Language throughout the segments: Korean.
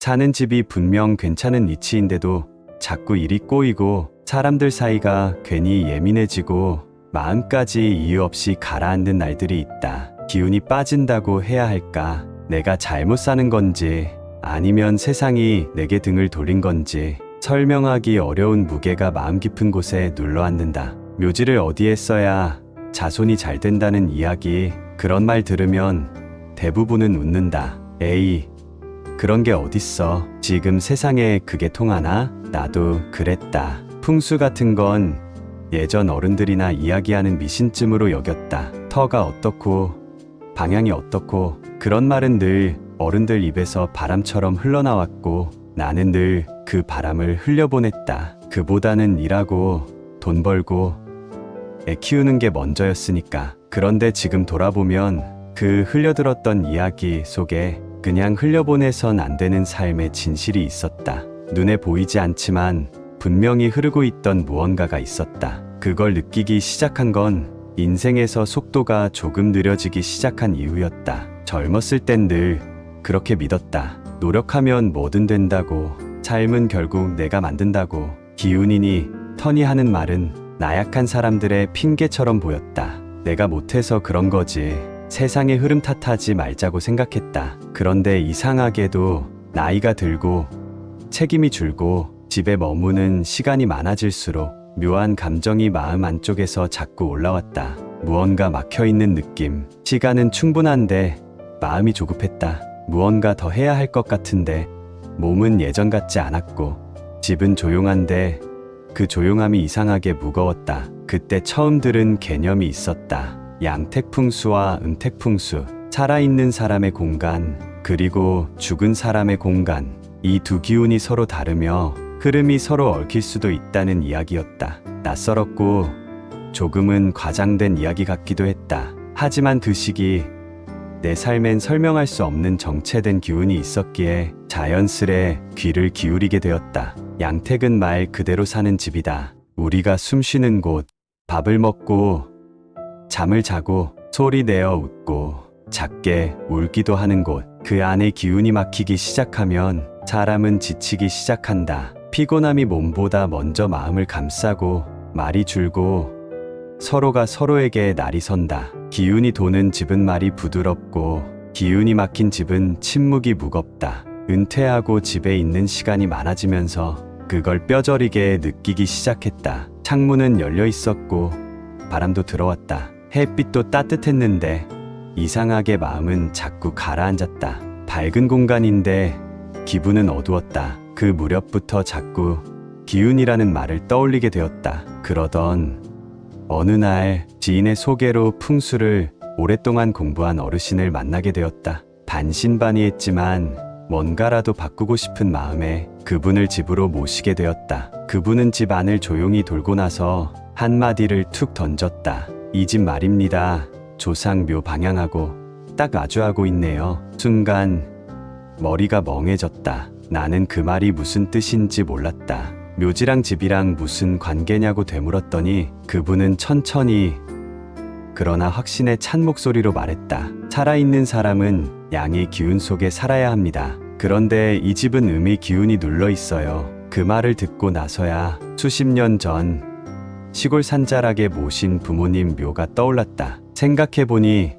사는 집이 분명 괜찮은 위치인데도 자꾸 일이 꼬이고 사람들 사이가 괜히 예민해지고 마음까지 이유 없이 가라앉는 날들이 있다. 기운이 빠진다고 해야 할까? 내가 잘못 사는 건지 아니면 세상이 내게 등을 돌린 건지 설명하기 어려운 무게가 마음 깊은 곳에 눌러앉는다. 묘지를 어디에 써야 자손이 잘 된다는 이야기, 그런 말 들으면 대부분은 웃는다. 에이, 그런 게 어딨어. 지금 세상에 그게 통하나? 나도 그랬다. 풍수 같은 건 예전 어른들이나 이야기하는 미신쯤으로 여겼다. 터가 어떻고 방향이 어떻고 그런 말은 늘 어른들 입에서 바람처럼 흘러나왔고 나는 늘 그 바람을 흘려보냈다. 그보다는 일하고 돈 벌고 애 키우는 게 먼저였으니까. 그런데 지금 돌아보면 그 흘려들었던 이야기 속에 그냥 흘려보내선 안 되는 삶의 진실이 있었다. 눈에 보이지 않지만 분명히 흐르고 있던 무언가가 있었다. 그걸 느끼기 시작한 건 인생에서 속도가 조금 느려지기 시작한 이후였다. 젊었을 땐 늘 그렇게 믿었다. 노력하면 뭐든 된다고, 삶은 결국 내가 만든다고. 기운이니 터니 하는 말은 나약한 사람들의 핑계처럼 보였다. 내가 못해서 그런 거지, 세상의 흐름 탓하지 말자고 생각했다. 그런데 이상하게도 나이가 들고 책임이 줄고 집에 머무는 시간이 많아질수록 묘한 감정이 마음 안쪽에서 자꾸 올라왔다. 무언가 막혀있는 느낌. 시간은 충분한데 마음이 조급했다. 무언가 더 해야 할 것 같은데 몸은 예전 같지 않았고 집은 조용한데 그 조용함이 이상하게 무거웠다. 그때 처음 들은 개념이 있었다. 양택풍수와 음택풍수. 살아있는 사람의 공간, 그리고 죽은 사람의 공간. 이 두 기운이 서로 다르며 흐름이 서로 얽힐 수도 있다는 이야기였다. 낯설었고 조금은 과장된 이야기 같기도 했다. 하지만 그 시기 내 삶엔 설명할 수 없는 정체된 기운이 있었기에 자연스레 귀를 기울이게 되었다. 양택은 말 그대로 사는 집이다. 우리가 숨 쉬는 곳, 밥을 먹고 잠을 자고 소리 내어 웃고 작게 울기도 하는 곳. 그 안에 기운이 막히기 시작하면 사람은 지치기 시작한다. 피곤함이 몸보다 먼저 마음을 감싸고 말이 줄고 서로가 서로에게 날이 선다. 기운이 도는 집은 말이 부드럽고 기운이 막힌 집은 침묵이 무겁다. 은퇴하고 집에 있는 시간이 많아지면서 그걸 뼈저리게 느끼기 시작했다. 창문은 열려 있었고 바람도 들어왔다. 햇빛도 따뜻했는데 이상하게 마음은 자꾸 가라앉았다. 밝은 공간인데 기분은 어두웠다. 그 무렵부터 자꾸 기운이라는 말을 떠올리게 되었다. 그러던 어느 날 지인의 소개로 풍수를 오랫동안 공부한 어르신을 만나게 되었다. 반신반의했지만 뭔가라도 바꾸고 싶은 마음에 그분을 집으로 모시게 되었다. 그분은 집 안을 조용히 돌고 나서 한마디를 툭 던졌다. 이 집 말입니다. 조상묘 방향하고 딱 마주하고 있네요. 순간 머리가 멍해졌다. 나는 그 말이 무슨 뜻인지 몰랐다. 묘지랑 집이랑 무슨 관계냐고 되물었더니 그분은 천천히 그러나 확신에 찬 목소리로 말했다. 살아있는 사람은 양의 기운 속에 살아야 합니다. 그런데 이 집은 음의 기운이 눌러 있어요. 그 말을 듣고 나서야 수십 년 전 시골 산자락에 모신 부모님 묘가 떠올랐다. 생각해보니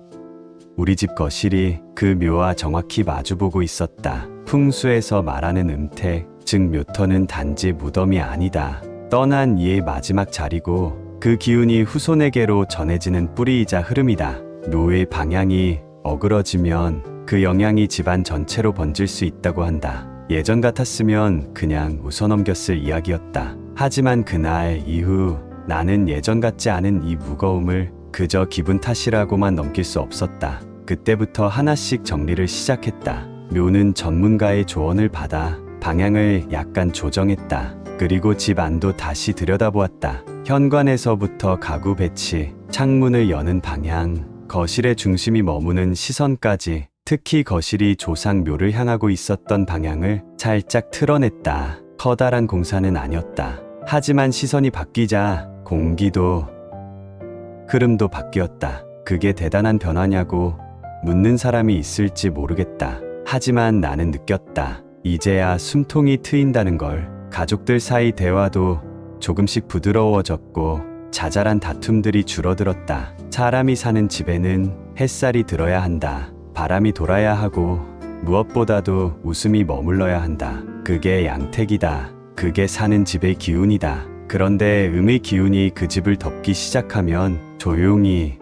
우리 집 거실이 그 묘와 정확히 마주보고 있었다. 풍수에서 말하는 음택, 즉 묘터는 단지 무덤이 아니다. 떠난 이의 마지막 자리고 그 기운이 후손에게로 전해지는 뿌리이자 흐름이다. 묘의 방향이 어그러지면 그 영향이 집안 전체로 번질 수 있다고 한다. 예전 같았으면 그냥 웃어넘겼을 이야기였다. 하지만 그날 이후 나는 예전 같지 않은 이 무거움을 그저 기분 탓이라고만 넘길 수 없었다. 그때부터 하나씩 정리를 시작했다. 묘는 전문가의 조언을 받아 방향을 약간 조정했다. 그리고 집 안도 다시 들여다보았다. 현관에서부터 가구 배치, 창문을 여는 방향, 거실의 중심이 머무는 시선까지, 특히 거실이 조상묘를 향하고 있었던 방향을 살짝 틀어냈다. 커다란 공사는 아니었다. 하지만 시선이 바뀌자 공기도 흐름도 바뀌었다. 그게 대단한 변화냐고 묻는 사람이 있을지 모르겠다. 하지만 나는 느꼈다. 이제야 숨통이 트인다는 걸. 가족들 사이 대화도 조금씩 부드러워졌고 자잘한 다툼들이 줄어들었다. 사람이 사는 집에는 햇살이 들어야 한다. 바람이 돌아야 하고 무엇보다도 웃음이 머물러야 한다. 그게 양택이다. 그게 사는 집의 기운이다. 그런데 음의 기운이 그 집을 덮기 시작하면 조용히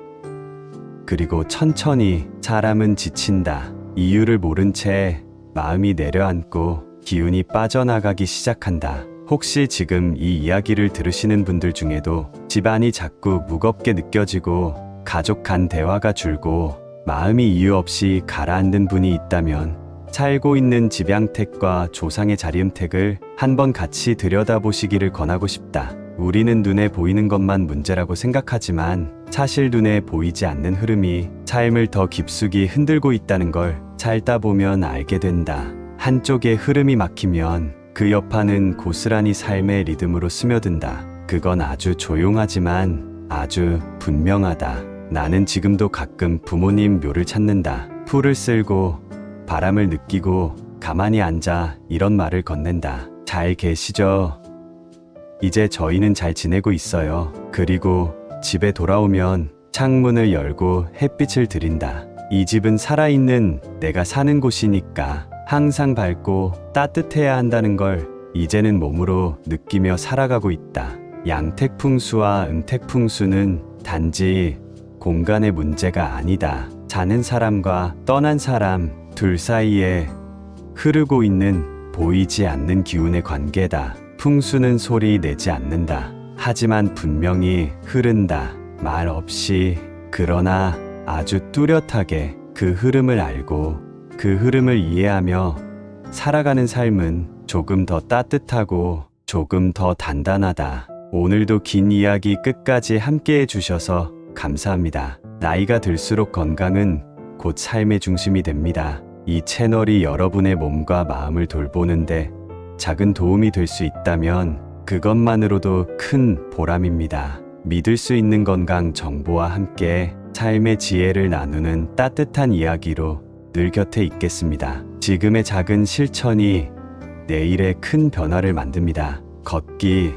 그리고 천천히 사람은 지친다. 이유를 모른 채 마음이 내려앉고 기운이 빠져나가기 시작한다. 혹시 지금 이 이야기를 들으시는 분들 중에도 집안이 자꾸 무겁게 느껴지고 가족 간 대화가 줄고 마음이 이유 없이 가라앉는 분이 있다면 살고 있는 집양택과 조상의 자리음택을 한번 같이 들여다보시기를 권하고 싶다. 우리는 눈에 보이는 것만 문제라고 생각하지만 사실 눈에 보이지 않는 흐름이 삶을 더 깊숙이 흔들고 있다는 걸 살다 보면 알게 된다. 한쪽의 흐름이 막히면 그 여파는 고스란히 삶의 리듬으로 스며든다. 그건 아주 조용하지만 아주 분명하다. 나는 지금도 가끔 부모님 묘를 찾는다. 풀을 쓸고 바람을 느끼고 가만히 앉아 이런 말을 건넨다. 잘 계시죠? 이제 저희는 잘 지내고 있어요. 그리고 집에 돌아오면 창문을 열고 햇빛을 들인다. 이 집은 살아있는 내가 사는 곳이니까 항상 밝고 따뜻해야 한다는 걸 이제는 몸으로 느끼며 살아가고 있다. 양택풍수와 음택풍수는 단지 공간의 문제가 아니다. 사는 사람과 떠난 사람 둘 사이에 흐르고 있는 보이지 않는 기운의 관계다. 풍수는 소리 내지 않는다. 하지만 분명히 흐른다. 말 없이. 그러나 아주 뚜렷하게 그 흐름을 알고 그 흐름을 이해하며 살아가는 삶은 조금 더 따뜻하고 조금 더 단단하다. 오늘도 긴 이야기 끝까지 함께 해주셔서 감사합니다. 나이가 들수록 건강은 곧 삶의 중심이 됩니다. 이 채널이 여러분의 몸과 마음을 돌보는데 작은 도움이 될 수 있다면 그것만으로도 큰 보람입니다. 믿을 수 있는 건강 정보와 함께 삶의 지혜를 나누는 따뜻한 이야기로 늘 곁에 있겠습니다. 지금의 작은 실천이 내일의 큰 변화를 만듭니다. 걷기,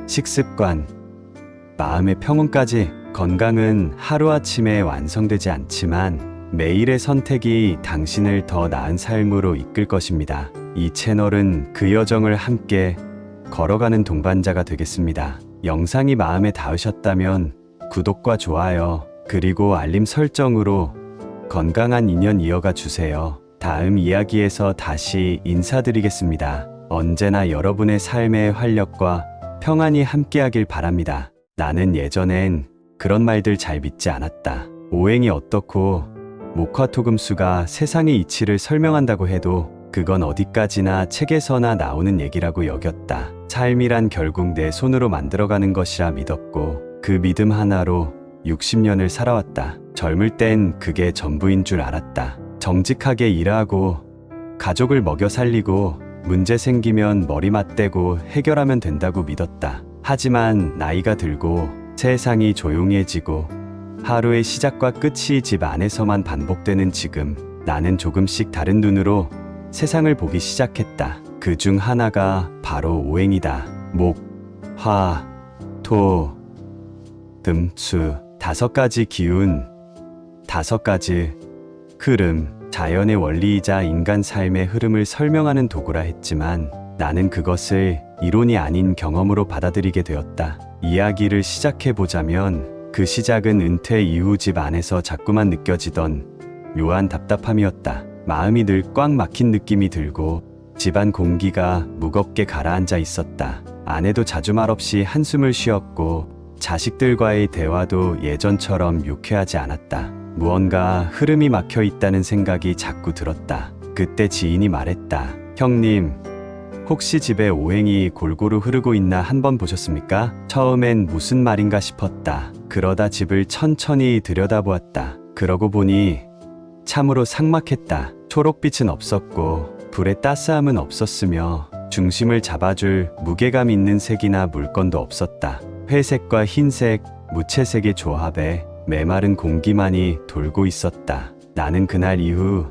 식습관, 마음의 평온까지. 건강은 하루아침에 완성되지 않지만 매일의 선택이 당신을 더 나은 삶으로 이끌 것입니다. 이 채널은 그 여정을 함께 걸어가는 동반자가 되겠습니다. 영상이 마음에 닿으셨다면 구독과 좋아요 그리고 알림 설정으로 건강한 인연 이어가 주세요. 다음 이야기에서 다시 인사드리겠습니다. 언제나 여러분의 삶의 활력과 평안이 함께하길 바랍니다. 나는 예전엔 그런 말들 잘 믿지 않았다. 오행이 어떻고 목화토금수가 세상의 이치를 설명한다고 해도 그건 어디까지나 책에서나 나오는 얘기라고 여겼다. 삶이란 결국 내 손으로 만들어가는 것이라 믿었고 그 믿음 하나로 60년을 살아왔다. 젊을 땐 그게 전부인 줄 알았다. 정직하게 일하고 가족을 먹여 살리고 문제 생기면 머리 맞대고 해결하면 된다고 믿었다. 하지만 나이가 들고 세상이 조용해지고 하루의 시작과 끝이 집 안에서만 반복되는 지금 나는 조금씩 다른 눈으로 세상을 보기 시작했다. 그 중 하나가 바로 오행이다. 목, 화, 토, 금, 수 5가지 기운, 5가지 흐름, 자연의 원리이자 인간 삶의 흐름을 설명하는 도구라 했지만 나는 그것을 이론이 아닌 경험으로 받아들이게 되었다. 이야기를 시작해보자면 그 시작은 은퇴 이후 집 안에서 자꾸만 느껴지던 묘한 답답함이었다. 마음이 늘 꽉 막힌 느낌이 들고 집안 공기가 무겁게 가라앉아 있었다. 아내도 자주 말없이 한숨을 쉬었고 자식들과의 대화도 예전처럼 유쾌하지 않았다. 무언가 흐름이 막혀 있다는 생각이 자꾸 들었다. 그때 지인이 말했다. 형님, 혹시 집에 오행이 골고루 흐르고 있나 한번 보셨습니까? 처음엔 무슨 말인가 싶었다. 그러다 집을 천천히 들여다보았다. 그러고 보니 참으로 삭막했다. 초록빛은 없었고 불의 따스함은 없었으며 중심을 잡아줄 무게감 있는 색이나 물건도 없었다. 회색과 흰색, 무채색의 조합에 메마른 공기만이 돌고 있었다. 나는 그날 이후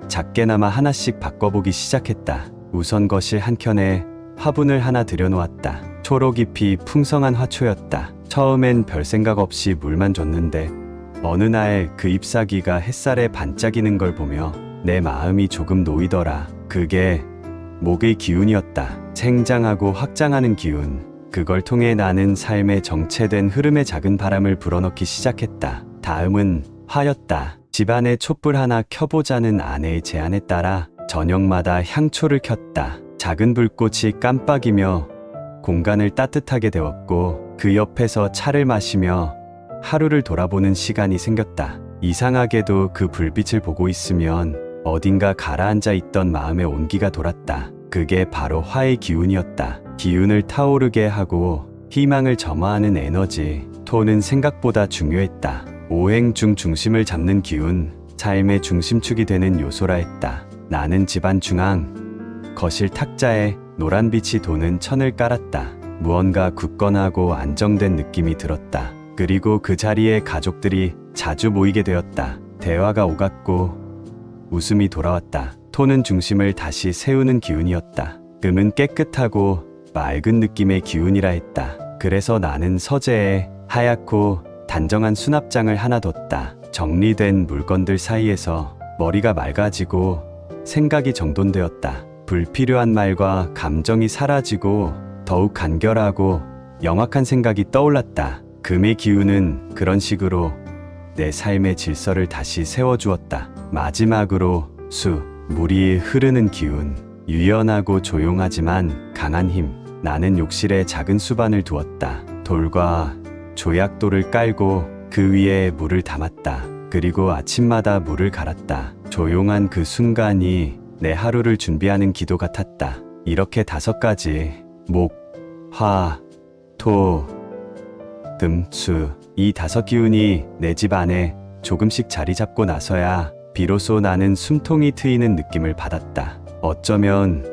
작게나마 하나씩 바꿔보기 시작했다. 우선 거실 한켠에 화분을 하나 들여놓았다. 초록 잎이 풍성한 화초였다. 처음엔 별 생각 없이 물만 줬는데 어느 날 그 잎사귀가 햇살에 반짝이는 걸 보며 내 마음이 조금 놓이더라. 그게 목의 기운이었다. 생장하고 확장하는 기운. 그걸 통해 나는 삶의 정체된 흐름에 작은 바람을 불어넣기 시작했다. 다음은 화였다. 집안에 촛불 하나 켜보자는 아내의 제안에 따라 저녁마다 향초를 켰다. 작은 불꽃이 깜빡이며 공간을 따뜻하게 데웠고 그 옆에서 차를 마시며 하루를 돌아보는 시간이 생겼다. 이상하게도 그 불빛을 보고 있으면 어딘가 가라앉아 있던 마음의 온기가 돌았다. 그게 바로 화의 기운이었다. 기운을 타오르게 하고 희망을 점화하는 에너지. 토는 생각보다 중요했다. 오행 중 중심을 잡는 기운, 삶의 중심축이 되는 요소라 했다. 나는 집안 중앙, 거실 탁자에 노란빛이 도는 천을 깔았다. 무언가 굳건하고 안정된 느낌이 들었다. 그리고 그 자리에 가족들이 자주 모이게 되었다. 대화가 오갔고 웃음이 돌아왔다. 토는 중심을 다시 세우는 기운이었다. 금은 깨끗하고 맑은 느낌의 기운이라 했다. 그래서 나는 서재에 하얗고 단정한 수납장을 하나 뒀다. 정리된 물건들 사이에서 머리가 맑아지고 생각이 정돈되었다. 불필요한 말과 감정이 사라지고 더욱 간결하고 영악한 생각이 떠올랐다. 금의 기운은 그런 식으로 내 삶의 질서를 다시 세워주었다. 마지막으로 수, 물이 흐르는 기운. 유연하고 조용하지만 강한 힘. 나는 욕실에 작은 수반을 두었다. 돌과 조약돌을 깔고 그 위에 물을 담았다. 그리고 아침마다 물을 갈았다. 조용한 그 순간이 내 하루를 준비하는 기도 같았다. 이렇게 5가지 목, 화, 토, 금, 수. 이 5 기운이 내 집 안에 조금씩 자리 잡고 나서야 비로소 나는 숨통이 트이는 느낌을 받았다. 어쩌면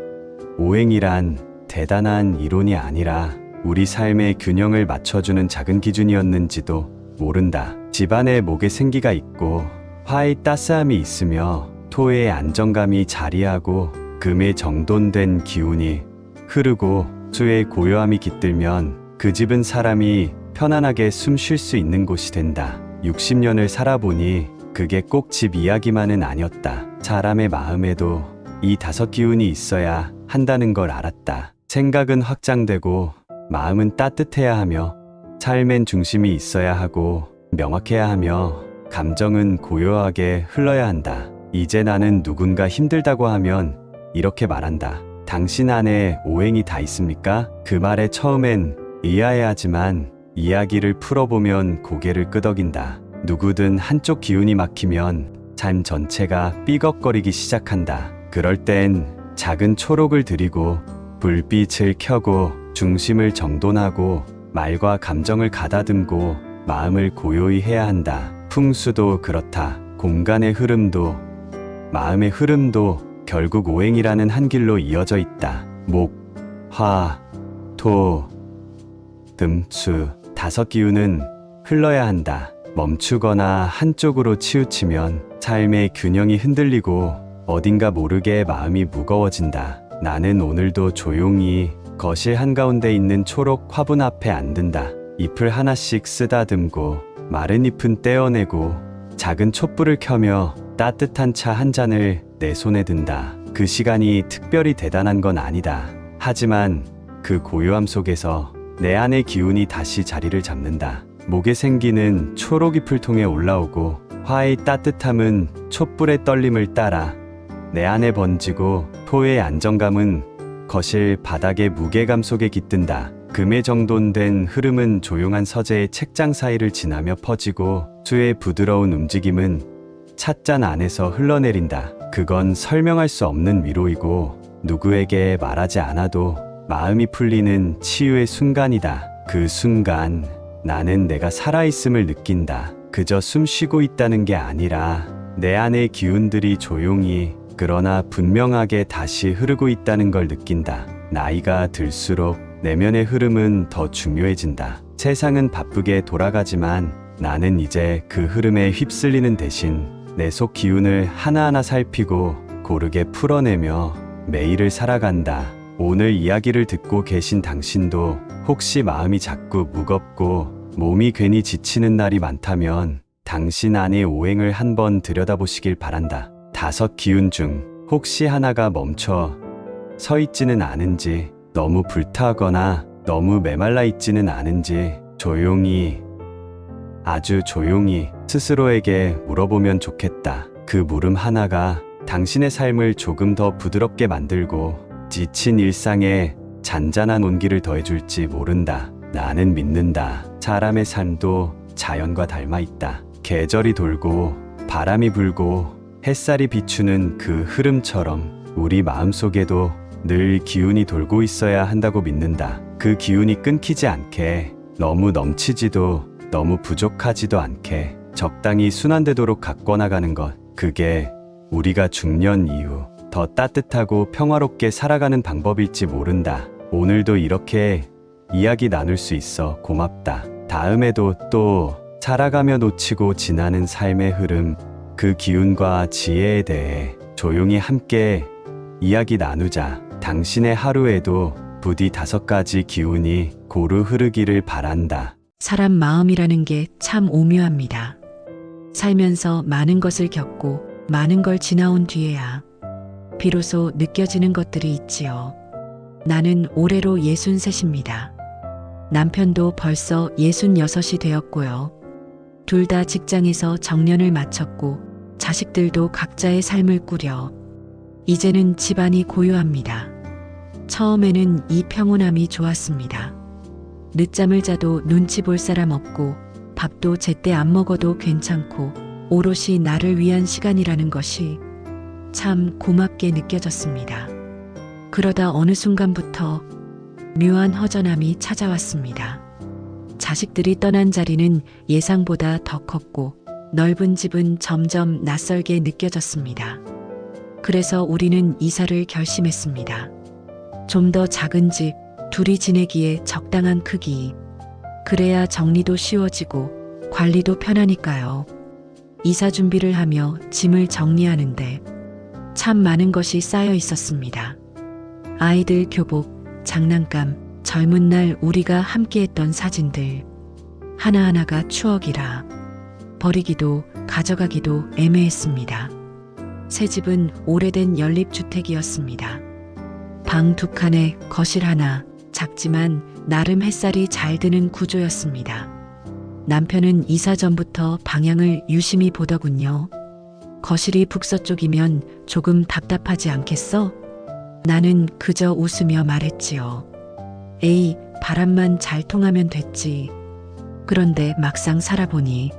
오행이란 대단한 이론이 아니라 우리 삶의 균형을 맞춰주는 작은 기준이었는지도 모른다. 집안에 목의 생기가 있고 화의 따스함이 있으며 토의 안정감이 자리하고 금의 정돈된 기운이 흐르고 수의 고요함이 깃들면 그 집은 사람이 편안하게 숨 쉴 수 있는 곳이 된다. 60년을 살아보니 그게 꼭 집 이야기만은 아니었다. 사람의 마음에도 이 5 기운이 있어야 한다는 걸 알았다. 생각은 확장되고 마음은 따뜻해야 하며 삶엔 중심이 있어야 하고 명확해야 하며 감정은 고요하게 흘러야 한다. 이제 나는 누군가 힘들다고 하면 이렇게 말한다. 당신 안에 오행이 다 있습니까? 그 말에 처음엔 의아해하지만 이야기를 풀어보면 고개를 끄덕인다. 누구든 한쪽 기운이 막히면 삶 전체가 삐걱거리기 시작한다. 그럴 땐 작은 초록을 들이고 불빛을 켜고 중심을 정돈하고 말과 감정을 가다듬고 마음을 고요히 해야 한다. 풍수도 그렇다. 공간의 흐름도 마음의 흐름도 결국 오행이라는 한 길로 이어져 있다. 목, 화, 토, 금, 수 5 기운은 흘러야 한다. 멈추거나 한쪽으로 치우치면 삶의 균형이 흔들리고 어딘가 모르게 마음이 무거워진다. 나는 오늘도 조용히 거실 한가운데 있는 초록 화분 앞에 앉는다. 잎을 하나씩 쓰다듬고 마른 잎은 떼어내고 작은 촛불을 켜며 따뜻한 차 한 잔을 내 손에 든다. 그 시간이 특별히 대단한 건 아니다. 하지만 그 고요함 속에서 내 안의 기운이 다시 자리를 잡는다. 목에 생기는 초록잎을 통해 올라오고 화의 따뜻함은 촛불의 떨림을 따라 내 안에 번지고 토의 안정감은 거실 바닥의 무게감 속에 깃든다. 금의 정돈된 흐름은 조용한 서재의 책장 사이를 지나며 퍼지고 수의 부드러운 움직임은 찻잔 안에서 흘러내린다. 그건 설명할 수 없는 위로이고 누구에게 말하지 않아도 마음이 풀리는 치유의 순간이다. 그 순간 나는 내가 살아있음을 느낀다. 그저 숨 쉬고 있다는 게 아니라 내 안의 기운들이 조용히 그러나 분명하게 다시 흐르고 있다는 걸 느낀다. 나이가 들수록 내면의 흐름은 더 중요해진다. 세상은 바쁘게 돌아가지만 나는 이제 그 흐름에 휩쓸리는 대신 내 속 기운을 하나하나 살피고 고르게 풀어내며 매일을 살아간다. 오늘 이야기를 듣고 계신 당신도 혹시 마음이 자꾸 무겁고 몸이 괜히 지치는 날이 많다면 당신 안의 오행을 한번 들여다보시길 바란다. 5 기운 중 혹시 하나가 멈춰 서 있지는 않은지, 너무 불타거나 너무 메말라 있지는 않은지 조용히, 아주 조용히 스스로에게 물어보면 좋겠다. 그 물음 하나가 당신의 삶을 조금 더 부드럽게 만들고 지친 일상에 잔잔한 온기를 더해줄지 모른다. 나는 믿는다. 사람의 삶도 자연과 닮아 있다. 계절이 돌고 바람이 불고 햇살이 비추는 그 흐름처럼 우리 마음속에도 늘 기운이 돌고 있어야 한다고 믿는다. 그 기운이 끊기지 않게, 너무 넘치지도 너무 부족하지도 않게 적당히 순환되도록 가꿔나가는 것, 그게 우리가 중년 이후 더 따뜻하고 평화롭게 살아가는 방법일지 모른다. 오늘도 이렇게 이야기 나눌 수 있어 고맙다. 다음에도 또 살아가며 놓치고 지나는 삶의 흐름, 그 기운과 지혜에 대해 조용히 함께 이야기 나누자. 당신의 하루에도 부디 5가지 기운이 고루 흐르기를 바란다. 사람 마음이라는 게 참 오묘합니다. 살면서 많은 것을 겪고 많은 걸 지나온 뒤에야 비로소 느껴지는 것들이 있지요. 나는 올해로 63입니다. 남편도 벌써 66이 되었고요. 둘 다 직장에서 정년을 마쳤고 자식들도 각자의 삶을 꾸려 이제는 집안이 고요합니다. 처음에는 이 평온함이 좋았습니다. 늦잠을 자도 눈치 볼 사람 없고 밥도 제때 안 먹어도 괜찮고 오롯이 나를 위한 시간이라는 것이 참 고맙게 느껴졌습니다. 그러다 어느 순간부터 묘한 허전함이 찾아왔습니다. 자식들이 떠난 자리는 예상보다 더 컸고 넓은 집은 점점 낯설게 느껴졌습니다. 그래서 우리는 이사를 결심했습니다. 좀 더 작은 집, 둘이 지내기에 적당한 크기. 그래야 정리도 쉬워지고 관리도 편하니까요. 이사 준비를 하며 짐을 정리하는데 참 많은 것이 쌓여 있었습니다. 아이들 교복, 장난감, 젊은 날 우리가 함께했던 사진들. 하나하나가 추억이라 버리기도 가져가기도 애매했습니다. 새 집은 오래된 연립주택이었습니다. 방 2칸에 거실 하나, 작지만 나름 햇살이 잘 드는 구조였습니다. 남편은 이사 전부터 방향을 유심히 보더군요. 거실이 북서쪽이면 조금 답답하지 않겠어? 나는 그저 웃으며 말했지요. 에이, 바람만 잘 통하면 됐지. 그런데 막상 살아보니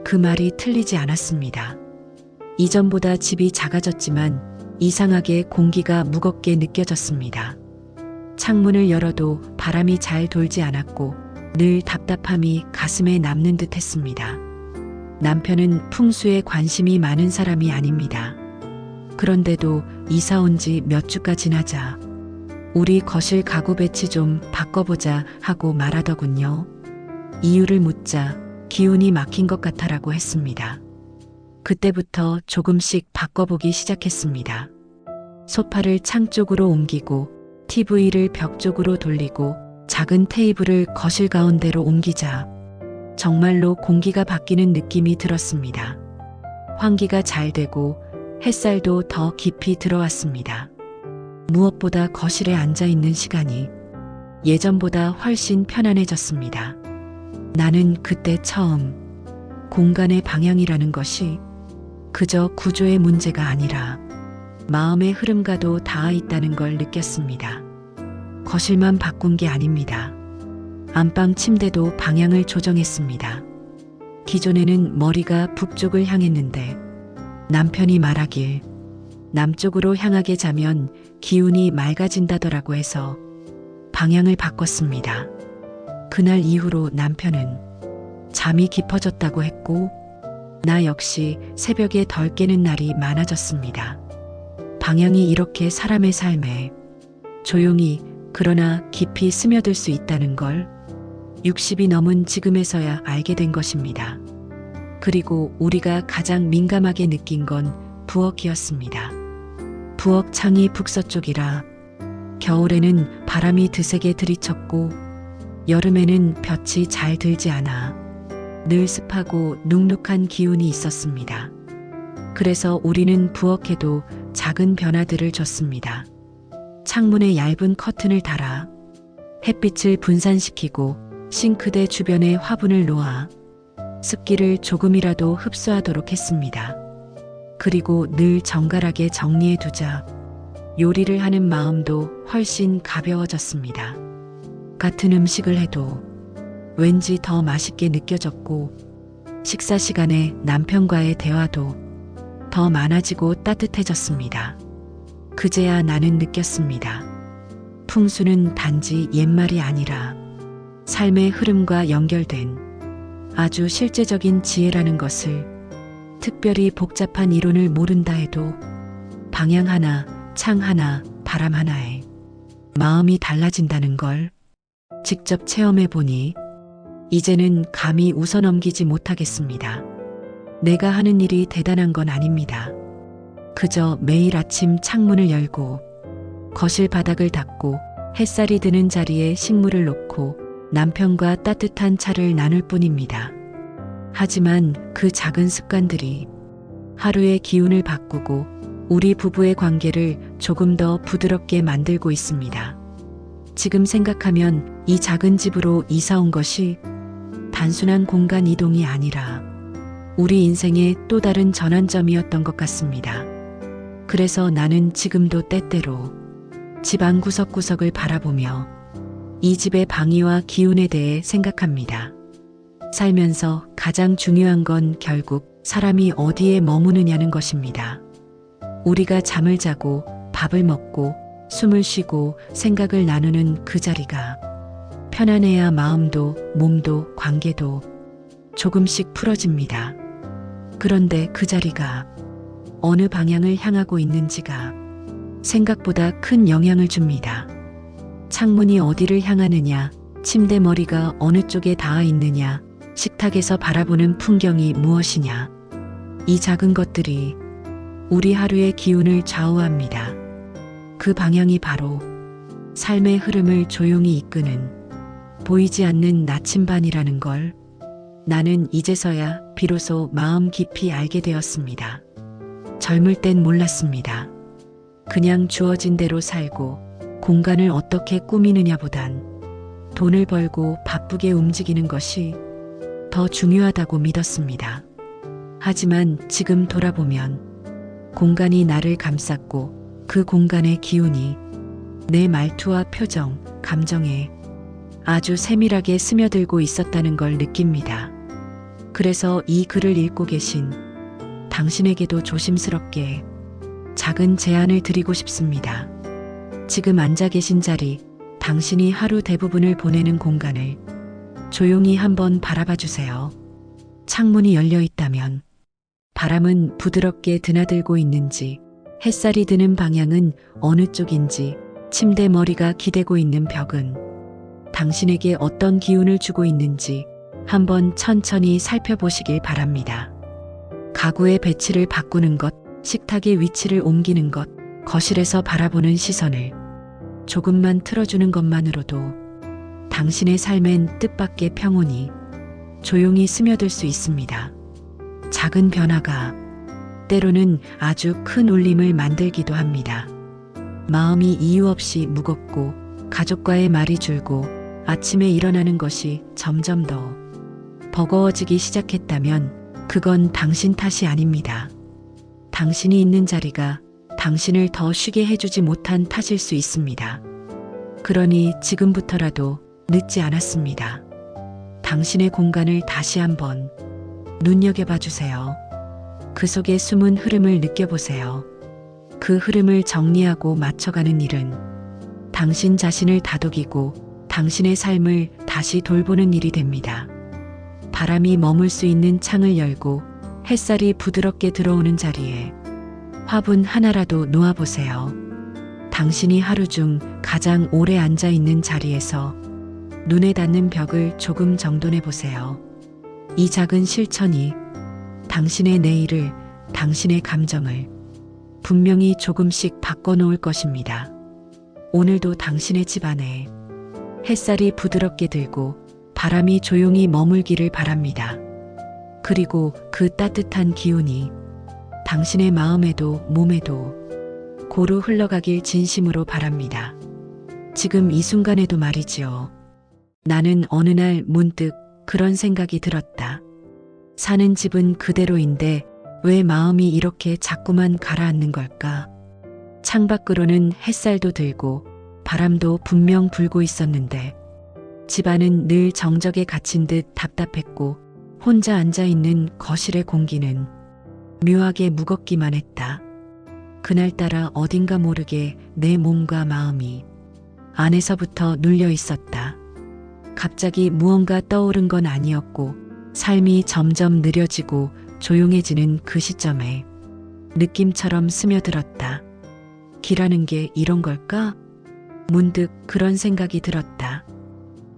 그 말이 틀리지 않았습니다. 이전보다 집이 작아졌지만 이상하게 공기가 무겁게 느껴졌습니다. 창문을 열어도 바람이 잘 돌지 않았고 늘 답답함이 가슴에 남는 듯 했습니다. 남편은 풍수에 관심이 많은 사람이 아닙니다. 그런데도 이사 온 지 몇 주가 지나자 우리 거실 가구 배치 좀 바꿔보자 하고 말하더군요. 이유를 묻자 기운이 막힌 것 같아라고 했습니다. 그때부터 조금씩 바꿔보기 시작했습니다. 소파를 창 쪽으로 옮기고 TV를 벽 쪽으로 돌리고 작은 테이블을 거실 가운데로 옮기자 정말로 공기가 바뀌는 느낌이 들었습니다. 환기가 잘 되고 햇살도 더 깊이 들어왔습니다. 무엇보다 거실에 앉아 있는 시간이 예전보다 훨씬 편안해졌습니다. 나는 그때 처음 공간의 방향이라는 것이 그저 구조의 문제가 아니라 마음의 흐름과도 닿아 있다는 걸 느꼈습니다. 거실만 바꾼 게 아닙니다. 안방 침대도 방향을 조정했습니다. 기존에는 머리가 북쪽을 향했는데 남편이 말하길 남쪽으로 향하게 자면 기운이 맑아진다더라고 해서 방향을 바꿨습니다. 그날 이후로 남편은 잠이 깊어졌다고 했고 나 역시 새벽에 덜 깨는 날이 많아졌습니다. 방향이 이렇게 사람의 삶에 조용히 그러나 깊이 스며들 수 있다는 걸 60이 넘은 지금에서야 알게 된 것입니다. 그리고 우리가 가장 민감하게 느낀 건 부엌이었습니다. 부엌 창이 북서쪽이라 겨울에는 바람이 드세게 들이쳤고 여름에는 볕이 잘 들지 않아 늘 습하고 눅눅한 기운이 있었습니다. 그래서 우리는 부엌에도 작은 변화들을 줬습니다. 창문에 얇은 커튼을 달아 햇빛을 분산시키고 싱크대 주변에 화분을 놓아 습기를 조금이라도 흡수하도록 했습니다. 그리고 늘 정갈하게 정리해 두자 요리를 하는 마음도 훨씬 가벼워졌습니다. 같은 음식을 해도 왠지 더 맛있게 느껴졌고 식사 시간에 남편과의 대화도 더 많아지고 따뜻해졌습니다. 그제야 나는 느꼈습니다. 풍수는 단지 옛말이 아니라 삶의 흐름과 연결된 아주 실제적인 지혜라는 것을, 특별히 복잡한 이론을 모른다 해도 방향 하나, 창 하나, 바람 하나에 마음이 달라진다는 걸 직접 체험해 보니 이제는 감히 웃어넘기지 못하겠습니다. 내가 하는 일이 대단한 건 아닙니다. 그저 매일 아침 창문을 열고 거실 바닥을 닦고 햇살이 드는 자리에 식물을 놓고 남편과 따뜻한 차를 나눌 뿐입니다. 하지만 그 작은 습관들이 하루의 기운을 바꾸고 우리 부부의 관계를 조금 더 부드럽게 만들고 있습니다. 지금 생각하면 이 작은 집으로 이사 온 것이 단순한 공간 이동이 아니라 우리 인생의 또 다른 전환점이었던 것 같습니다. 그래서 나는 지금도 때때로 집 안 구석구석을 바라보며 이 집의 방위와 기운에 대해 생각합니다. 살면서 가장 중요한 건 결국 사람이 어디에 머무느냐는 것입니다. 우리가 잠을 자고 밥을 먹고 숨을 쉬고 생각을 나누는 그 자리가 편안해야 마음도 몸도 관계도 조금씩 풀어집니다. 그런데 그 자리가 어느 방향을 향하고 있는지가 생각보다 큰 영향을 줍니다. 창문이 어디를 향하느냐, 침대 머리가 어느 쪽에 닿아 있느냐, 식탁에서 바라보는 풍경이 무엇이냐, 이 작은 것들이 우리 하루의 기운을 좌우합니다. 그 방향이 바로 삶의 흐름을 조용히 이끄는 보이지 않는 나침반이라는 걸 나는 이제서야 비로소 마음 깊이 알게 되었습니다. 젊을 땐 몰랐습니다. 그냥 주어진 대로 살고 공간을 어떻게 꾸미느냐보단 돈을 벌고 바쁘게 움직이는 것이 더 중요하다고 믿었습니다. 하지만 지금 돌아보면 공간이 나를 감쌌고 그 공간의 기운이 내 말투와 표정, 감정에 아주 세밀하게 스며들고 있었다는 걸 느낍니다. 그래서 이 글을 읽고 계신 당신에게도 조심스럽게 작은 제안을 드리고 싶습니다. 지금 앉아 계신 자리, 당신이 하루 대부분을 보내는 공간을 조용히 한번 바라봐 주세요. 창문이 열려 있다면 바람은 부드럽게 드나들고 있는지, 햇살이 드는 방향은 어느 쪽인지, 침대 머리가 기대고 있는 벽은 당신에게 어떤 기운을 주고 있는지 한번 천천히 살펴보시길 바랍니다. 가구의 배치를 바꾸는 것, 식탁의 위치를 옮기는 것, 거실에서 바라보는 시선을 조금만 틀어주는 것만으로도 당신의 삶엔 뜻밖의 평온이 조용히 스며들 수 있습니다. 작은 변화가 때로는 아주 큰 울림을 만들기도 합니다. 마음이 이유 없이 무겁고 가족과의 말이 줄고 아침에 일어나는 것이 점점 더 버거워지기 시작했다면 그건 당신 탓이 아닙니다. 당신이 있는 자리가 당신을 더 쉬게 해주지 못한 탓일 수 있습니다. 그러니 지금부터라도 늦지 않았습니다. 당신의 공간을 다시 한번 눈여겨봐 주세요. 그 속에 숨은 흐름을 느껴보세요. 그 흐름을 정리하고 맞춰가는 일은 당신 자신을 다독이고 당신의 삶을 다시 돌보는 일이 됩니다. 바람이 머물 수 있는 창을 열고 햇살이 부드럽게 들어오는 자리에 화분 하나라도 놓아보세요. 당신이 하루 중 가장 오래 앉아 있는 자리에서 눈에 닿는 벽을 조금 정돈해 보세요. 이 작은 실천이 당신의 내일을, 당신의 감정을 분명히 조금씩 바꿔놓을 것입니다. 오늘도 당신의 집 안에 햇살이 부드럽게 들고 바람이 조용히 머물기를 바랍니다. 그리고 그 따뜻한 기운이 당신의 마음에도 몸에도 고루 흘러가길 진심으로 바랍니다. 지금 이 순간에도 말이지요. 나는 어느 날 문득 그런 생각이 들었다. 사는 집은 그대로인데 왜 마음이 이렇게 자꾸만 가라앉는 걸까? 창밖으로는 햇살도 들고 바람도 분명 불고 있었는데 집안은 늘 정적에 갇힌 듯 답답했고 혼자 앉아있는 거실의 공기는 묘하게 무겁기만 했다. 그날따라 어딘가 모르게 내 몸과 마음이 안에서부터 눌려 있었다. 갑자기 무언가 떠오른 건 아니었고 삶이 점점 느려지고 조용해지는 그 시점에 느낌처럼 스며들었다. 기라는 게 이런 걸까? 문득 그런 생각이 들었다.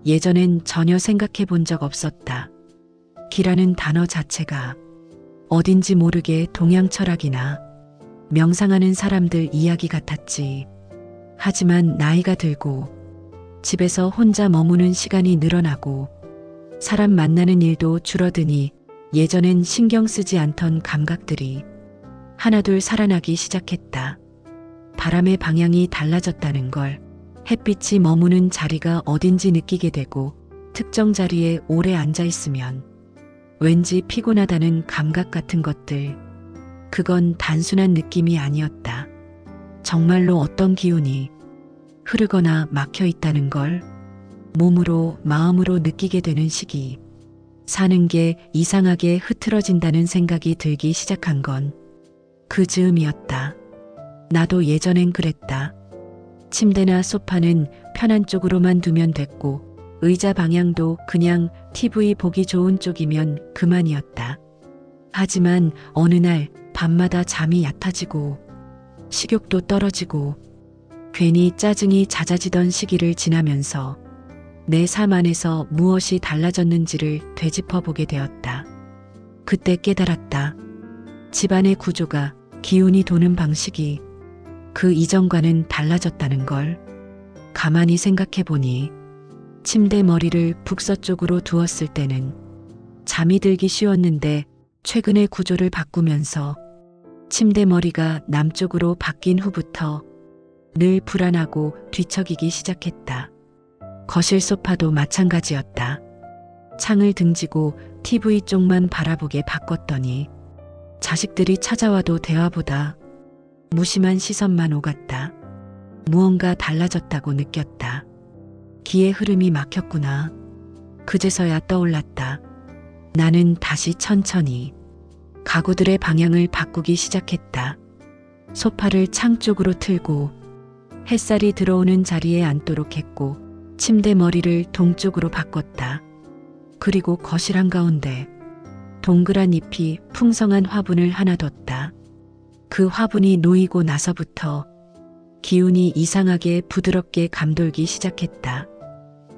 예전엔 전혀 생각해 본 적 없었다. 기라는 단어 자체가 어딘지 모르게 동양 철학이나 명상하는 사람들 이야기 같았지. 하지만 나이가 들고 집에서 혼자 머무는 시간이 늘어나고 사람 만나는 일도 줄어드니 예전엔 신경 쓰지 않던 감각들이 하나둘 살아나기 시작했다. 바람의 방향이 달라졌다는 걸, 햇빛이 머무는 자리가 어딘지 느끼게 되고 특정 자리에 오래 앉아 있으면 왠지 피곤하다는 감각 같은 것들. 그건 단순한 느낌이 아니었다. 정말로 어떤 기운이 흐르거나 막혀 있다는 걸 몸으로 마음으로 느끼게 되는 시기. 사는 게 이상하게 흐트러진다는 생각이 들기 시작한 건 그 즈음이었다. 나도 예전엔 그랬다. 침대나 소파는 편한 쪽으로만 두면 됐고 의자 방향도 그냥 TV 보기 좋은 쪽이면 그만이었다. 하지만 어느 날 밤마다 잠이 얕아지고 식욕도 떨어지고 괜히 짜증이 잦아지던 시기를 지나면서 내 삶 안에서 무엇이 달라졌는지를 되짚어 보게 되었다. 그때 깨달았다. 집안의 구조가, 기운이 도는 방식이 그 이전과는 달라졌다는 걸. 가만히 생각해 보니 침대 머리를 북서쪽으로 두었을 때는 잠이 들기 쉬웠는데 최근에 구조를 바꾸면서 침대 머리가 남쪽으로 바뀐 후부터 늘 불안하고 뒤척이기 시작했다. 거실 소파도 마찬가지였다. 창을 등지고 TV 쪽만 바라보게 바꿨더니 자식들이 찾아와도 대화보다 무심한 시선만 오갔다. 무언가 달라졌다고 느꼈다. 기의 흐름이 막혔구나. 그제서야 떠올랐다. 나는 다시 천천히 가구들의 방향을 바꾸기 시작했다. 소파를 창 쪽으로 틀고 햇살이 들어오는 자리에 앉도록 했고 침대 머리를 동쪽으로 바꿨다. 그리고 거실 한가운데 동그란 잎이 풍성한 화분을 하나 뒀다. 그 화분이 놓이고 나서부터 기운이 이상하게 부드럽게 감돌기 시작했다.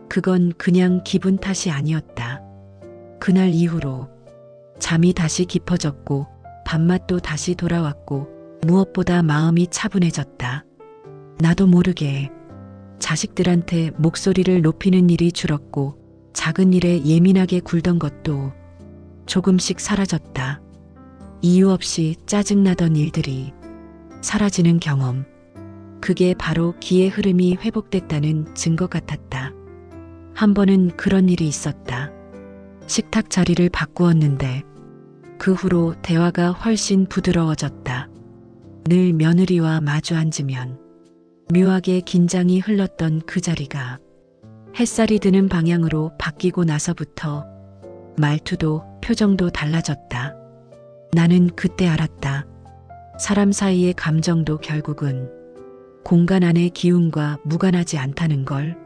그건 그냥 기분 탓이 아니었다. 그날 이후로 잠이 다시 깊어졌고 밥맛도 다시 돌아왔고 무엇보다 마음이 차분해졌다. 나도 모르게 자식들한테 목소리를 높이는 일이 줄었고 작은 일에 예민하게 굴던 것도 조금씩 사라졌다. 이유 없이 짜증나던 일들이 사라지는 경험. 그게 바로 기의 흐름이 회복됐다는 증거 같았다. 한 번은 그런 일이 있었다. 식탁 자리를 바꾸었는데 그 후로 대화가 훨씬 부드러워졌다. 늘 며느리와 마주 앉으면 묘하게 긴장이 흘렀던 그 자리가 햇살이 드는 방향으로 바뀌고 나서부터 말투도 표정도 달라졌다. 나는 그때 알았다. 사람 사이의 감정도 결국은 공간 안의 기운과 무관하지 않다는 걸.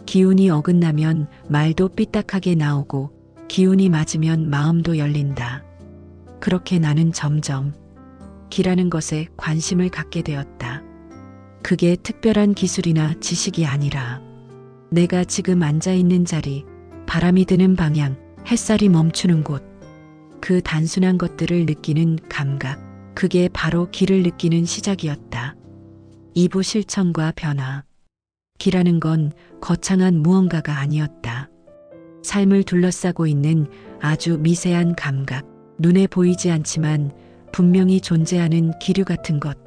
기운이 어긋나면 말도 삐딱하게 나오고 기운이 맞으면 마음도 열린다. 그렇게 나는 점점 기라는 것에 관심을 갖게 되었다. 그게 특별한 기술이나 지식이 아니라 내가 지금 앉아 있는 자리, 바람이 드는 방향, 햇살이 멈추는 곳, 그 단순한 것들을 느끼는 감각. 그게 바로 길을 느끼는 시작이었다. 2부 실천과 변화. 기라는 건 거창한 무언가가 아니었다. 삶을 둘러싸고 있는 아주 미세한 감각, 눈에 보이지 않지만 분명히 존재하는 기류 같은 것.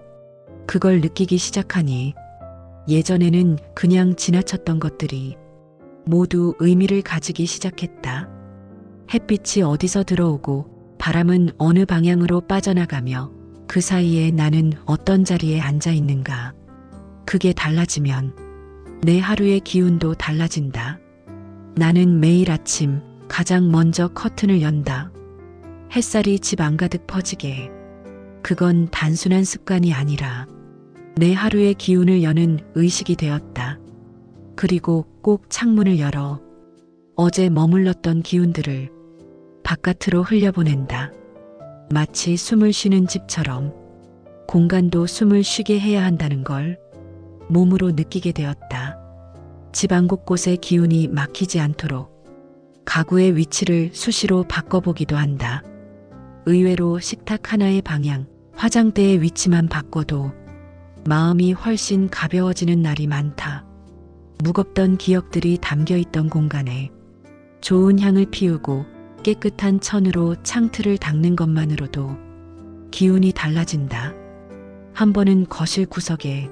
그걸 느끼기 시작하니 예전에는 그냥 지나쳤던 것들이 모두 의미를 가지기 시작했다. 햇빛이 어디서 들어오고 바람은 어느 방향으로 빠져나가며 그 사이에 나는 어떤 자리에 앉아 있는가. 그게 달라지면 내 하루의 기운도 달라진다. 나는 매일 아침 가장 먼저 커튼을 연다. 햇살이 집 안가득 퍼지게. 그건 단순한 습관이 아니라 내 하루의 기운을 여는 의식이 되었다. 그리고 꼭 창문을 열어 어제 머물렀던 기운들을 바깥으로 흘려보낸다. 마치 숨을 쉬는 집처럼 공간도 숨을 쉬게 해야 한다는 걸 몸으로 느끼게 되었다. 집 안 곳곳에 기운이 막히지 않도록 가구의 위치를 수시로 바꿔보기도 한다. 의외로 식탁 하나의 방향, 화장대의 위치만 바꿔도 마음이 훨씬 가벼워지는 날이 많다. 무겁던 기억들이 담겨있던 공간에 좋은 향을 피우고 깨끗한 천으로 창틀을 닦는 것만으로도 기운이 달라진다. 한 번은 거실 구석에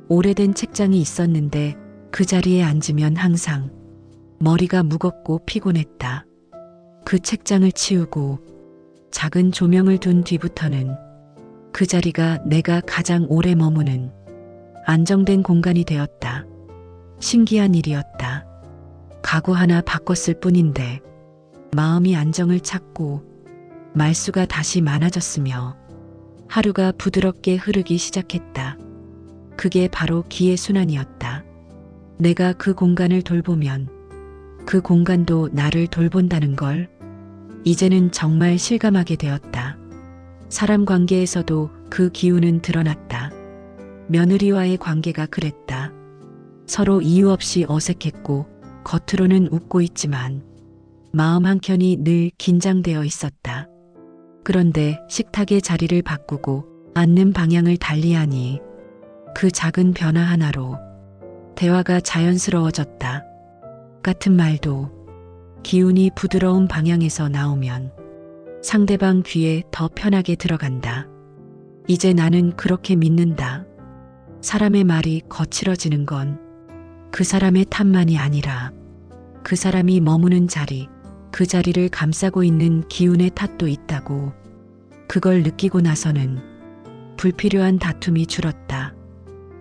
오래된 책장이 있었는데 그 자리에 앉으면 항상 머리가 무겁고 피곤했다. 그 책장을 치우고 작은 조명을 둔 뒤부터는 그 자리가 내가 가장 오래 머무는 안정된 공간이 되었다. 신기한 일이었다. 가구 하나 바꿨을 뿐인데 마음이 안정을 찾고 말수가 다시 많아졌으며 하루가 부드럽게 흐르기 시작했다. 그게 바로 기의 순환이었다. 내가 그 공간을 돌보면 그 공간도 나를 돌본다는 걸 이제는 정말 실감하게 되었다. 사람 관계에서도 그 기운은 드러났다. 며느리와의 관계가 그랬다. 서로 이유 없이 어색했고 겉으로는 웃고 있지만 마음 한켠이 늘 긴장되어 있었다. 그런데 식탁의 자리를 바꾸고 앉는 방향을 달리하니 그 작은 변화 하나로 대화가 자연스러워졌다. 같은 말도 기운이 부드러운 방향에서 나오면 상대방 귀에 더 편하게 들어간다. 이제 나는 그렇게 믿는다. 사람의 말이 거칠어지는 건 그 사람의 탓만이 아니라 그 사람이 머무는 자리, 그 자리를 감싸고 있는 기운의 탓도 있다고. 그걸 느끼고 나서는 불필요한 다툼이 줄었다.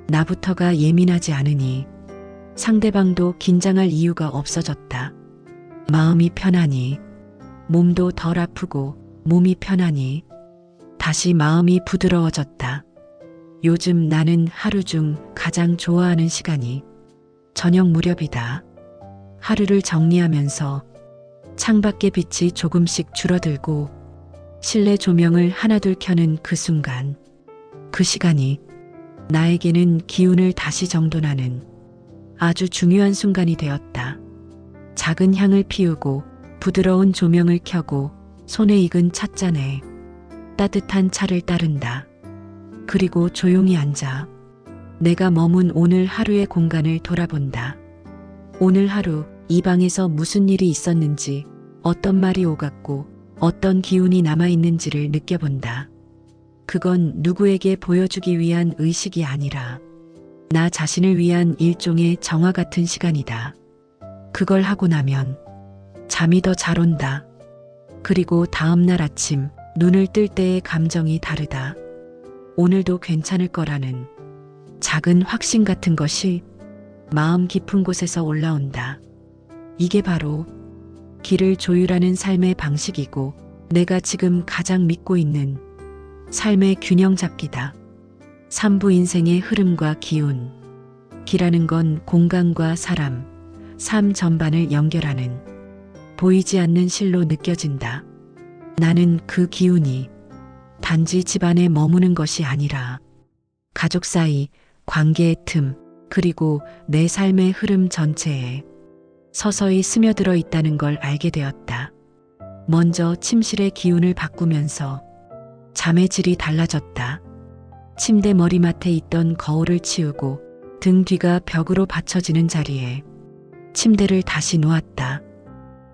나부터가 예민하지 않으니 상대방도 긴장할 이유가 없어졌다. 마음이 편하니 몸도 덜 아프고 몸이 편하니 다시 마음이 부드러워졌다. 요즘 나는 하루 중 가장 좋아하는 시간이 저녁 무렵이다. 하루를 정리하면서 창밖의 빛이 조금씩 줄어들고 실내 조명을 하나둘 켜는 그 순간, 그 시간이 나에게는 기운을 다시 정돈하는 아주 중요한 순간이 되었다. 작은 향을 피우고 부드러운 조명을 켜고 손에 익은 찻잔에 따뜻한 차를 따른다. 그리고 조용히 앉아 내가 머문 오늘 하루의 공간을 돌아본다. 오늘 하루 이 방에서 무슨 일이 있었는지, 어떤 말이 오갔고 어떤 기운이 남아있는지를 느껴본다. 그건 누구에게 보여주기 위한 의식이 아니라 나 자신을 위한 일종의 정화 같은 시간이다. 그걸 하고 나면 잠이 더 잘 온다. 그리고 다음날 아침 눈을 뜰 때의 감정이 다르다. 오늘도 괜찮을 거라는 작은 확신 같은 것이 마음 깊은 곳에서 올라온다. 이게 바로 길을 조율하는 삶의 방식이고 내가 지금 가장 믿고 있는 삶의 균형 잡기다. 삼부 인생의 흐름과 기운. 기라는 건 공간과 사람, 삶 전반을 연결하는 보이지 않는 실로 느껴진다. 나는 그 기운이 단지 집안에 머무는 것이 아니라 가족 사이, 관계의 틈, 그리고 내 삶의 흐름 전체에 서서히 스며들어 있다는 걸 알게 되었다. 먼저 침실의 기운을 바꾸면서 잠의 질이 달라졌다. 침대 머리맡에 있던 거울을 치우고 등 뒤가 벽으로 받쳐지는 자리에 침대를 다시 놓았다.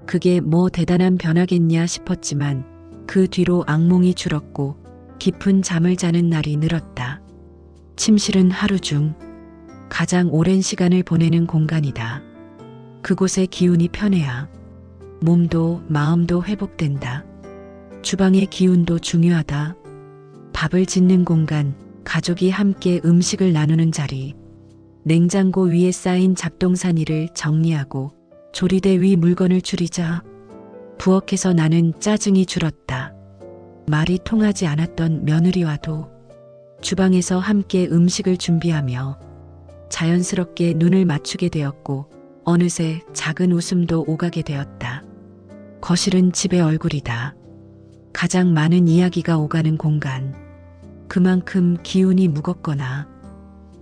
그게 뭐 대단한 변화겠냐 싶었지만 그 뒤로 악몽이 줄었고 깊은 잠을 자는 날이 늘었다. 침실은 하루 중 가장 오랜 시간을 보내는 공간이다. 그곳의 기운이 편해야 몸도 마음도 회복된다. 주방의 기운도 중요하다. 밥을 짓는 공간, 가족이 함께 음식을 나누는 자리, 냉장고 위에 쌓인 잡동사니를 정리하고 조리대 위 물건을 줄이자 부엌에서 나는 짜증이 줄었다. 말이 통하지 않았던 며느리와도 주방에서 함께 음식을 준비하며 자연스럽게 눈을 맞추게 되었고 어느새 작은 웃음도 오가게 되었다. 거실은 집의 얼굴이다. 가장 많은 이야기가 오가는 공간. 그만큼 기운이 무겁거나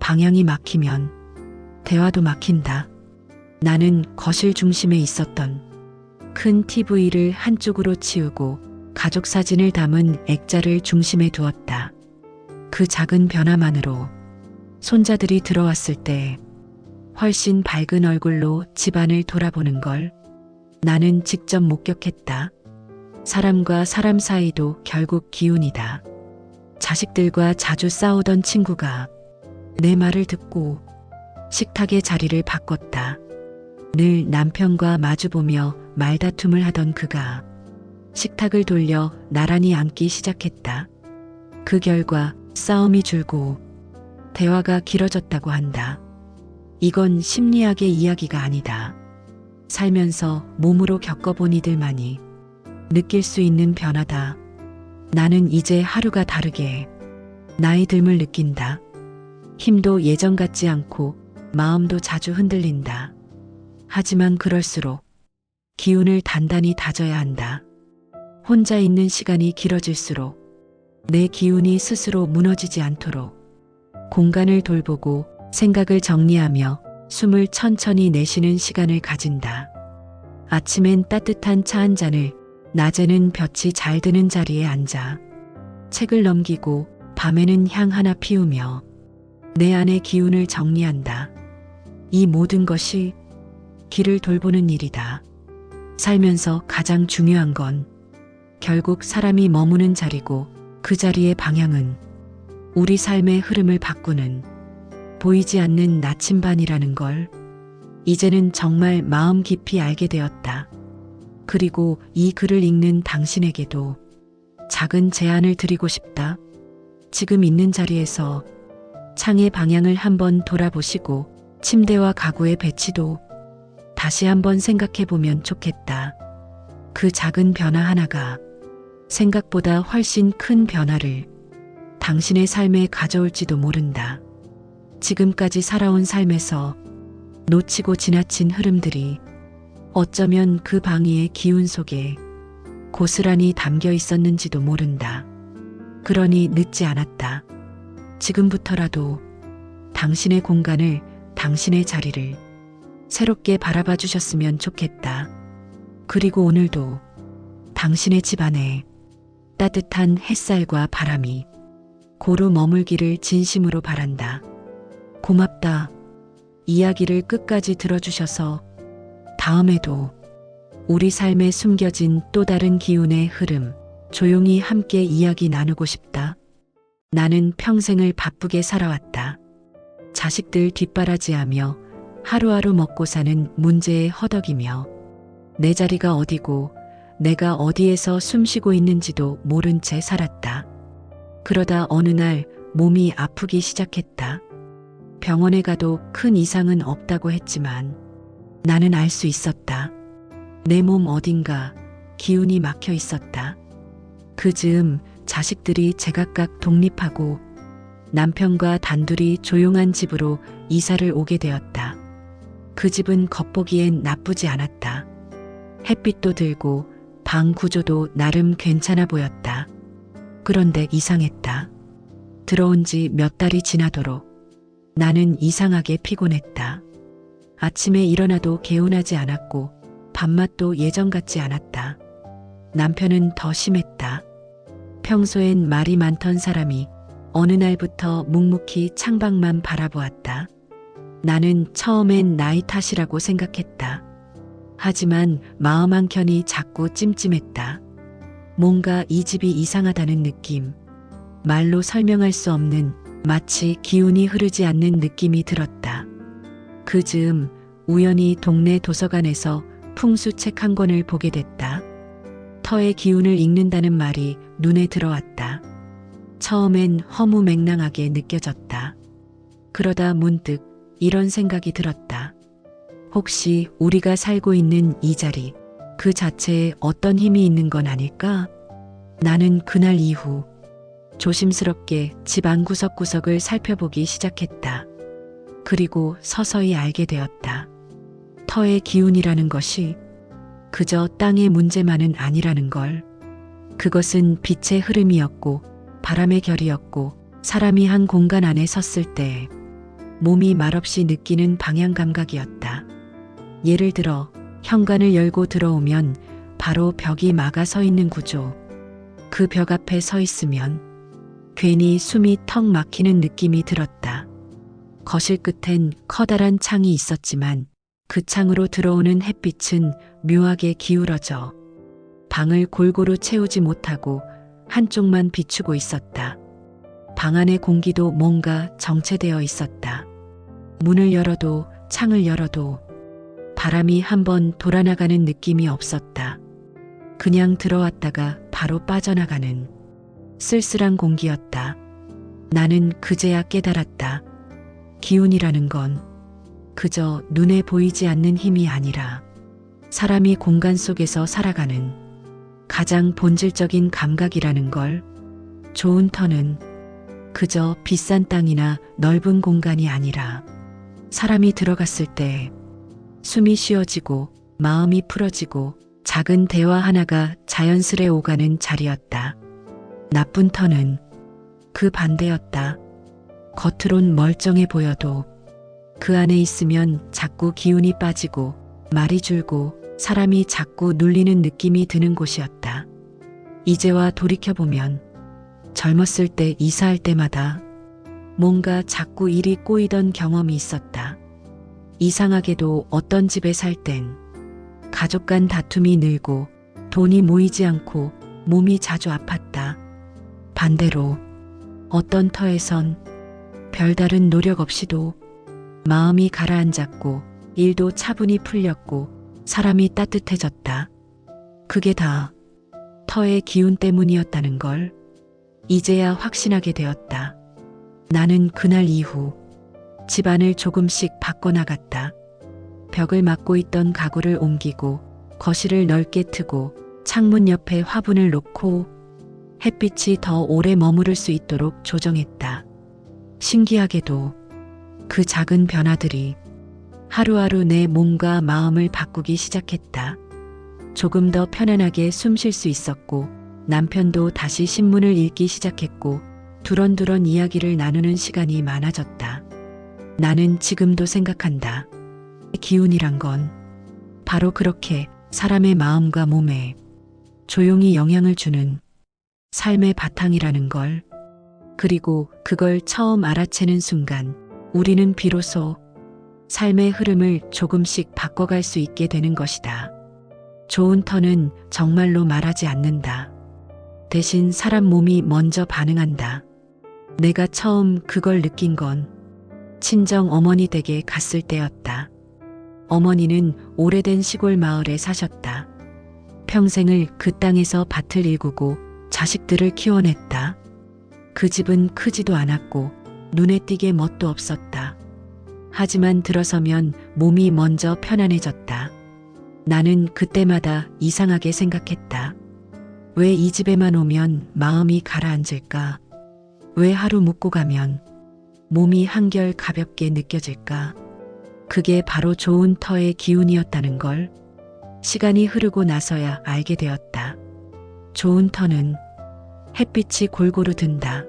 방향이 막히면 대화도 막힌다. 나는 거실 중심에 있었던 큰 TV를 한쪽으로 치우고 가족 사진을 담은 액자를 중심에 두었다. 그 작은 변화만으로 손자들이 들어왔을 때 훨씬 밝은 얼굴로 집안을 돌아보는 걸 나는 직접 목격했다. 사람과 사람 사이도 결국 기운이다. 자식들과 자주 싸우던 친구가 내 말을 듣고 식탁의 자리를 바꿨다. 늘 남편과 마주보며 말다툼을 하던 그가 식탁을 돌려 나란히 앉기 시작했다. 그 결과 싸움이 줄고 대화가 길어졌다고 한다. 이건 심리학의 이야기가 아니다. 살면서 몸으로 겪어본 이들만이 느낄 수 있는 변화다. 나는 이제 하루가 다르게 나이 듦을 느낀다. 힘도 예전 같지 않고 마음도 자주 흔들린다. 하지만 그럴수록 기운을 단단히 다져야 한다. 혼자 있는 시간이 길어질수록 내 기운이 스스로 무너지지 않도록 공간을 돌보고 생각을 정리하며 숨을 천천히 내쉬는 시간을 가진다. 아침엔 따뜻한 차 한 잔을, 낮에는 볕이 잘 드는 자리에 앉아 책을 넘기고 밤에는 향 하나 피우며 내 안의 기운을 정리한다. 이 모든 것이 길을 돌보는 일이다. 살면서 가장 중요한 건 결국 사람이 머무는 자리고 그 자리의 방향은 우리 삶의 흐름을 바꾸는 보이지 않는 나침반이라는 걸 이제는 정말 마음 깊이 알게 되었다. 그리고 이 글을 읽는 당신에게도 작은 제안을 드리고 싶다. 지금 있는 자리에서 창의 방향을 한번 돌아보시고 침대와 가구의 배치도 다시 한번 생각해 보면 좋겠다. 그 작은 변화 하나가 생각보다 훨씬 큰 변화를 당신의 삶에 가져올지도 모른다. 지금까지 살아온 삶에서 놓치고 지나친 흐름들이 어쩌면 그 방위의 기운 속에 고스란히 담겨 있었는지도 모른다. 그러니 늦지 않았다. 지금부터라도 당신의 공간을, 당신의 자리를 새롭게 바라봐 주셨으면 좋겠다. 그리고 오늘도 당신의 집 안에 따뜻한 햇살과 바람이 고루 머물기를 진심으로 바란다. 고맙다. 이야기를 끝까지 들어주셔서 다음에도 우리 삶에 숨겨진 또 다른 기운의 흐름, 조용히 함께 이야기 나누고 싶다. 나는 평생을 바쁘게 살아왔다. 자식들 뒷바라지하며 하루하루 먹고 사는 문제에 허덕이며 내 자리가 어디고 내가 어디에서 숨쉬고 있는지도 모른 채 살았다. 그러다 어느 날 몸이 아프기 시작했다. 병원에 가도 큰 이상은 없다고 했지만 나는 알 수 있었다. 내 몸 어딘가 기운이 막혀 있었다. 그 즈음 자식들이 제각각 독립하고 남편과 단둘이 조용한 집으로 이사를 오게 되었다. 그 집은 겉보기엔 나쁘지 않았다. 햇빛도 들고 방 구조도 나름 괜찮아 보였다. 그런데 이상했다. 들어온 지 몇 달이 지나도록 나는 이상하게 피곤했다. 아침에 일어나도 개운하지 않았고 밥맛도 예전 같지 않았다. 남편은 더 심했다. 평소엔 말이 많던 사람이 어느 날부터 묵묵히 창밖만 바라보았다. 나는 처음엔 나이 탓이라고 생각했다. 하지만 마음 한켠이 자꾸 찜찜했다. 뭔가 이 집이 이상하다는 느낌. 말로 설명할 수 없는 마치 기운이 흐르지 않는 느낌이 들었다. 그 즈음 우연히 동네 도서관에서 풍수책 한 권을 보게 됐다. 터의 기운을 읽는다는 말이 눈에 들어왔다. 처음엔 허무맹랑하게 느껴졌다. 그러다 문득 이런 생각이 들었다. 혹시 우리가 살고 있는 이 자리, 그 자체에 어떤 힘이 있는 건 아닐까? 나는 그날 이후 조심스럽게 집 안 구석구석을 살펴보기 시작했다. 그리고 서서히 알게 되었다. 터의 기운이라는 것이 그저 땅의 문제만은 아니라는 걸. 그것은 빛의 흐름이었고 바람의 결이었고 사람이 한 공간 안에 섰을 때 몸이 말없이 느끼는 방향 감각이었다. 예를 들어 현관을 열고 들어오면 바로 벽이 막아 서 있는 구조. 그 벽 앞에 서 있으면 괜히 숨이 턱 막히는 느낌이 들었다. 거실 끝엔 커다란 창이 있었지만 그 창으로 들어오는 햇빛은 묘하게 기울어져 방을 골고루 채우지 못하고 한쪽만 비추고 있었다. 방 안의 공기도 뭔가 정체되어 있었다. 문을 열어도 창을 열어도 바람이 한번 돌아나가는 느낌이 없었다. 그냥 들어왔다가 바로 빠져나가는 쓸쓸한 공기였다. 나는 그제야 깨달았다. 기운이라는 건 그저 눈에 보이지 않는 힘이 아니라 사람이 공간 속에서 살아가는 가장 본질적인 감각이라는 걸. 좋은 터는 그저 비싼 땅이나 넓은 공간이 아니라 사람이 들어갔을 때 숨이 쉬어지고 마음이 풀어지고 작은 대화 하나가 자연스레 오가는 자리였다. 나쁜 터는 그 반대였다. 겉으론 멀쩡해 보여도 그 안에 있으면 자꾸 기운이 빠지고 말이 줄고 사람이 자꾸 눌리는 느낌이 드는 곳이었다. 이제와 돌이켜보면 젊었을 때 이사할 때마다 뭔가 자꾸 일이 꼬이던 경험이 있었다. 이상하게도 어떤 집에 살 땐 가족 간 다툼이 늘고 돈이 모이지 않고 몸이 자주 아팠다. 반대로 어떤 터에선 별다른 노력 없이도 마음이 가라앉았고 일도 차분히 풀렸고 사람이 따뜻해졌다. 그게 다 터의 기운 때문이었다는 걸 이제야 확신하게 되었다. 나는 그날 이후 집안을 조금씩 바꿔나갔다. 벽을 막고 있던 가구를 옮기고 거실을 넓게 트고 창문 옆에 화분을 놓고 햇빛이 더 오래 머무를 수 있도록 조정했다. 신기하게도 그 작은 변화들이 하루하루 내 몸과 마음을 바꾸기 시작했다. 조금 더 편안하게 숨 쉴 수 있었고 남편도 다시 신문을 읽기 시작했고 두런두런 이야기를 나누는 시간이 많아졌다. 나는 지금도 생각한다. 기운이란 건 바로 그렇게 사람의 마음과 몸에 조용히 영향을 주는 삶의 바탕이라는 걸. 그리고 그걸 처음 알아채는 순간 우리는 비로소 삶의 흐름을 조금씩 바꿔갈 수 있게 되는 것이다. 좋은 터는 정말로 말하지 않는다. 대신 사람 몸이 먼저 반응한다. 내가 처음 그걸 느낀 건 친정 어머니 댁에 갔을 때였다. 어머니는 오래된 시골 마을에 사셨다. 평생을 그 땅에서 밭을 일구고 자식들을 키워냈다. 그 집은 크지도 않았고 눈에 띄게 멋도 없었다. 하지만 들어서면 몸이 먼저 편안해졌다. 나는 그때마다 이상하게 생각했다. 왜 이 집에만 오면 마음이 가라앉을까? 왜 하루 묵고 가면 몸이 한결 가볍게 느껴질까? 그게 바로 좋은 터의 기운이었다는 걸 시간이 흐르고 나서야 알게 되었다. 좋은 터는 햇빛이 골고루 든다.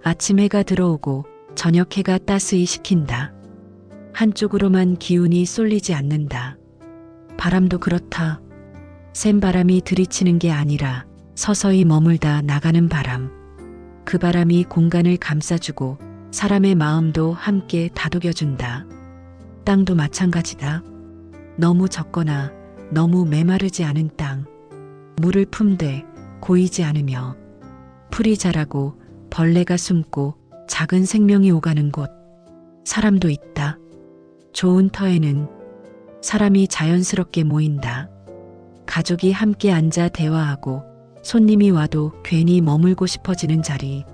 아침 해가 들어오고 저녁 해가 따스히 식힌다. 한쪽으로만 기운이 쏠리지 않는다. 바람도 그렇다. 센 바람이 들이치는 게 아니라 서서히 머물다 나가는 바람. 그 바람이 공간을 감싸주고 사람의 마음도 함께 다독여준다. 땅도 마찬가지다. 너무 적거나 너무 메마르지 않은 땅. 물을 품되 고이지 않으며 풀이 자라고 벌레가 숨고 작은 생명이 오가는 곳. 사람도 있다. 좋은 터에는 사람이 자연스럽게 모인다. 가족이 함께 앉아 대화하고 손님이 와도 괜히 머물고 싶어지는 자리.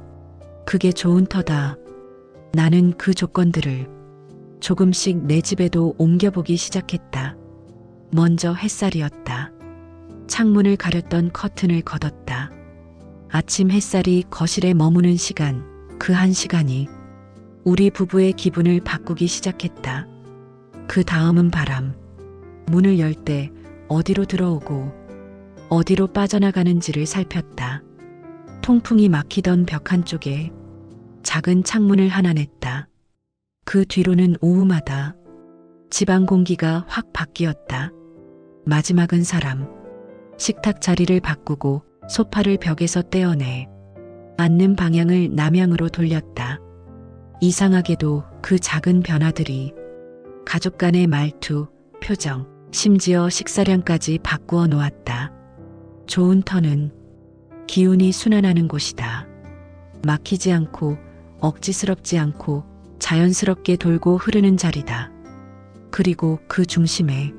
그게 좋은 터다. 나는 그 조건들을 조금씩 내 집에도 옮겨보기 시작했다. 먼저 햇살이었다. 창문을 가렸던 커튼을 걷었다. 아침 햇살이 거실에 머무는 시간, 그 한 시간이 우리 부부의 기분을 바꾸기 시작했다. 그 다음은 바람. 문을 열 때 어디로 들어오고 어디로 빠져나가는지를 살폈다. 통풍이 막히던 벽 한쪽에 작은 창문을 하나 냈다. 그 뒤로는 오후마다 집안 공기가 확 바뀌었다. 마지막은 사람. 식탁 자리를 바꾸고 소파를 벽에서 떼어내 앉는 방향을 남향으로 돌렸다. 이상하게도 그 작은 변화들이 가족 간의 말투, 표정, 심지어 식사량까지 바꾸어 놓았다. 좋은 터는 기운이 순환하는 곳이다. 막히지 않고 억지스럽지 않고 자연스럽게 돌고 흐르는 자리다. 그리고 그 중심에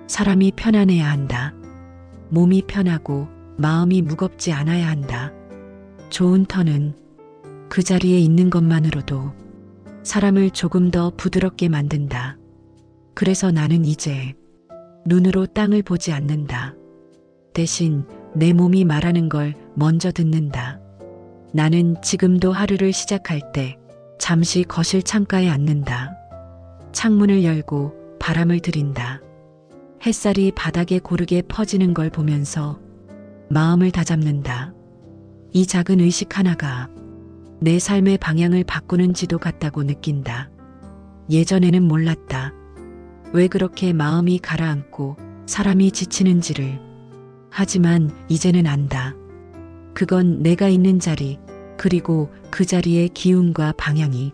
사람이 편안해야 한다. 몸이 편하고 마음이 무겁지 않아야 한다. 좋은 터는 그 자리에 있는 것만으로도 사람을 조금 더 부드럽게 만든다. 그래서 나는 이제 눈으로 땅을 보지 않는다. 대신 내 몸이 말하는 걸 먼저 듣는다. 나는 지금도 하루를 시작할 때 잠시 거실 창가에 앉는다. 창문을 열고 바람을 들인다. 햇살이 바닥에 고르게 퍼지는 걸 보면서 마음을 다잡는다. 이 작은 의식 하나가 내 삶의 방향을 바꾸는 지도 같다고 느낀다. 예전에는 몰랐다. 왜 그렇게 마음이 가라앉고 사람이 지치는지를. 하지만 이제는 안다. 그건 내가 있는 자리, 그리고 그 자리의 기운과 방향이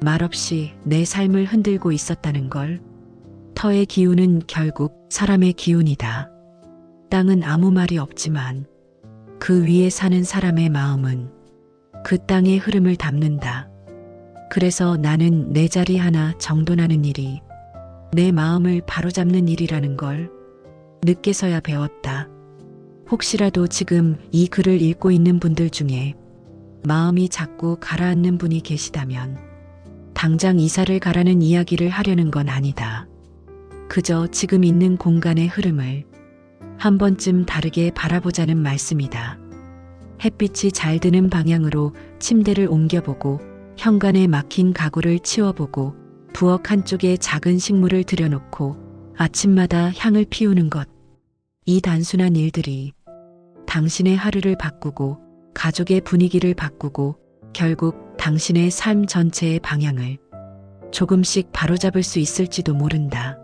말없이 내 삶을 흔들고 있었다는 걸. 터의 기운은 결국 사람의 기운이다. 땅은 아무 말이 없지만 그 위에 사는 사람의 마음은 그 땅의 흐름을 담는다. 그래서 나는 내 자리 하나 정돈하는 일이 내 마음을 바로잡는 일이라는 걸 늦게서야 배웠다. 혹시라도 지금 이 글을 읽고 있는 분들 중에 마음이 자꾸 가라앉는 분이 계시다면 당장 이사를 가라는 이야기를 하려는 건 아니다. 그저 지금 있는 공간의 흐름을 한 번쯤 다르게 바라보자는 말씀이다. 햇빛이 잘 드는 방향으로 침대를 옮겨보고 현관에 막힌 가구를 치워보고 부엌 한쪽에 작은 식물을 들여놓고 아침마다 향을 피우는 것. 이 단순한 일들이 당신의 하루를 바꾸고 가족의 분위기를 바꾸고 결국 당신의 삶 전체의 방향을 조금씩 바로잡을 수 있을지도 모른다.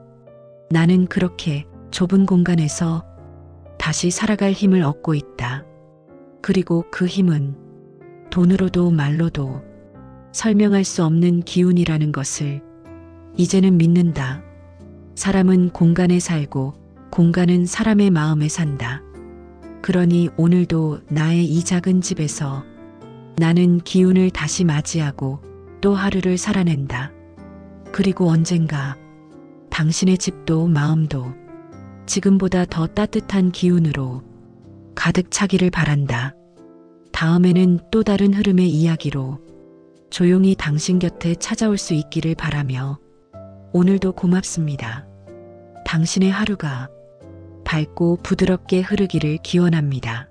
나는 그렇게 좁은 공간에서 다시 살아갈 힘을 얻고 있다. 그리고 그 힘은 돈으로도 말로도 설명할 수 없는 기운이라는 것을 이제는 믿는다. 사람은 공간에 살고 공간은 사람의 마음에 산다. 그러니 오늘도 나의 이 작은 집에서 나는 기운을 다시 맞이하고 또 하루를 살아낸다. 그리고 언젠가 당신의 집도 마음도 지금보다 더 따뜻한 기운으로 가득 차기를 바란다. 다음에는 또 다른 흐름의 이야기로 조용히 당신 곁에 찾아올 수 있기를 바라며 오늘도 고맙습니다. 당신의 하루가 밝고 부드럽게 흐르기를 기원합니다.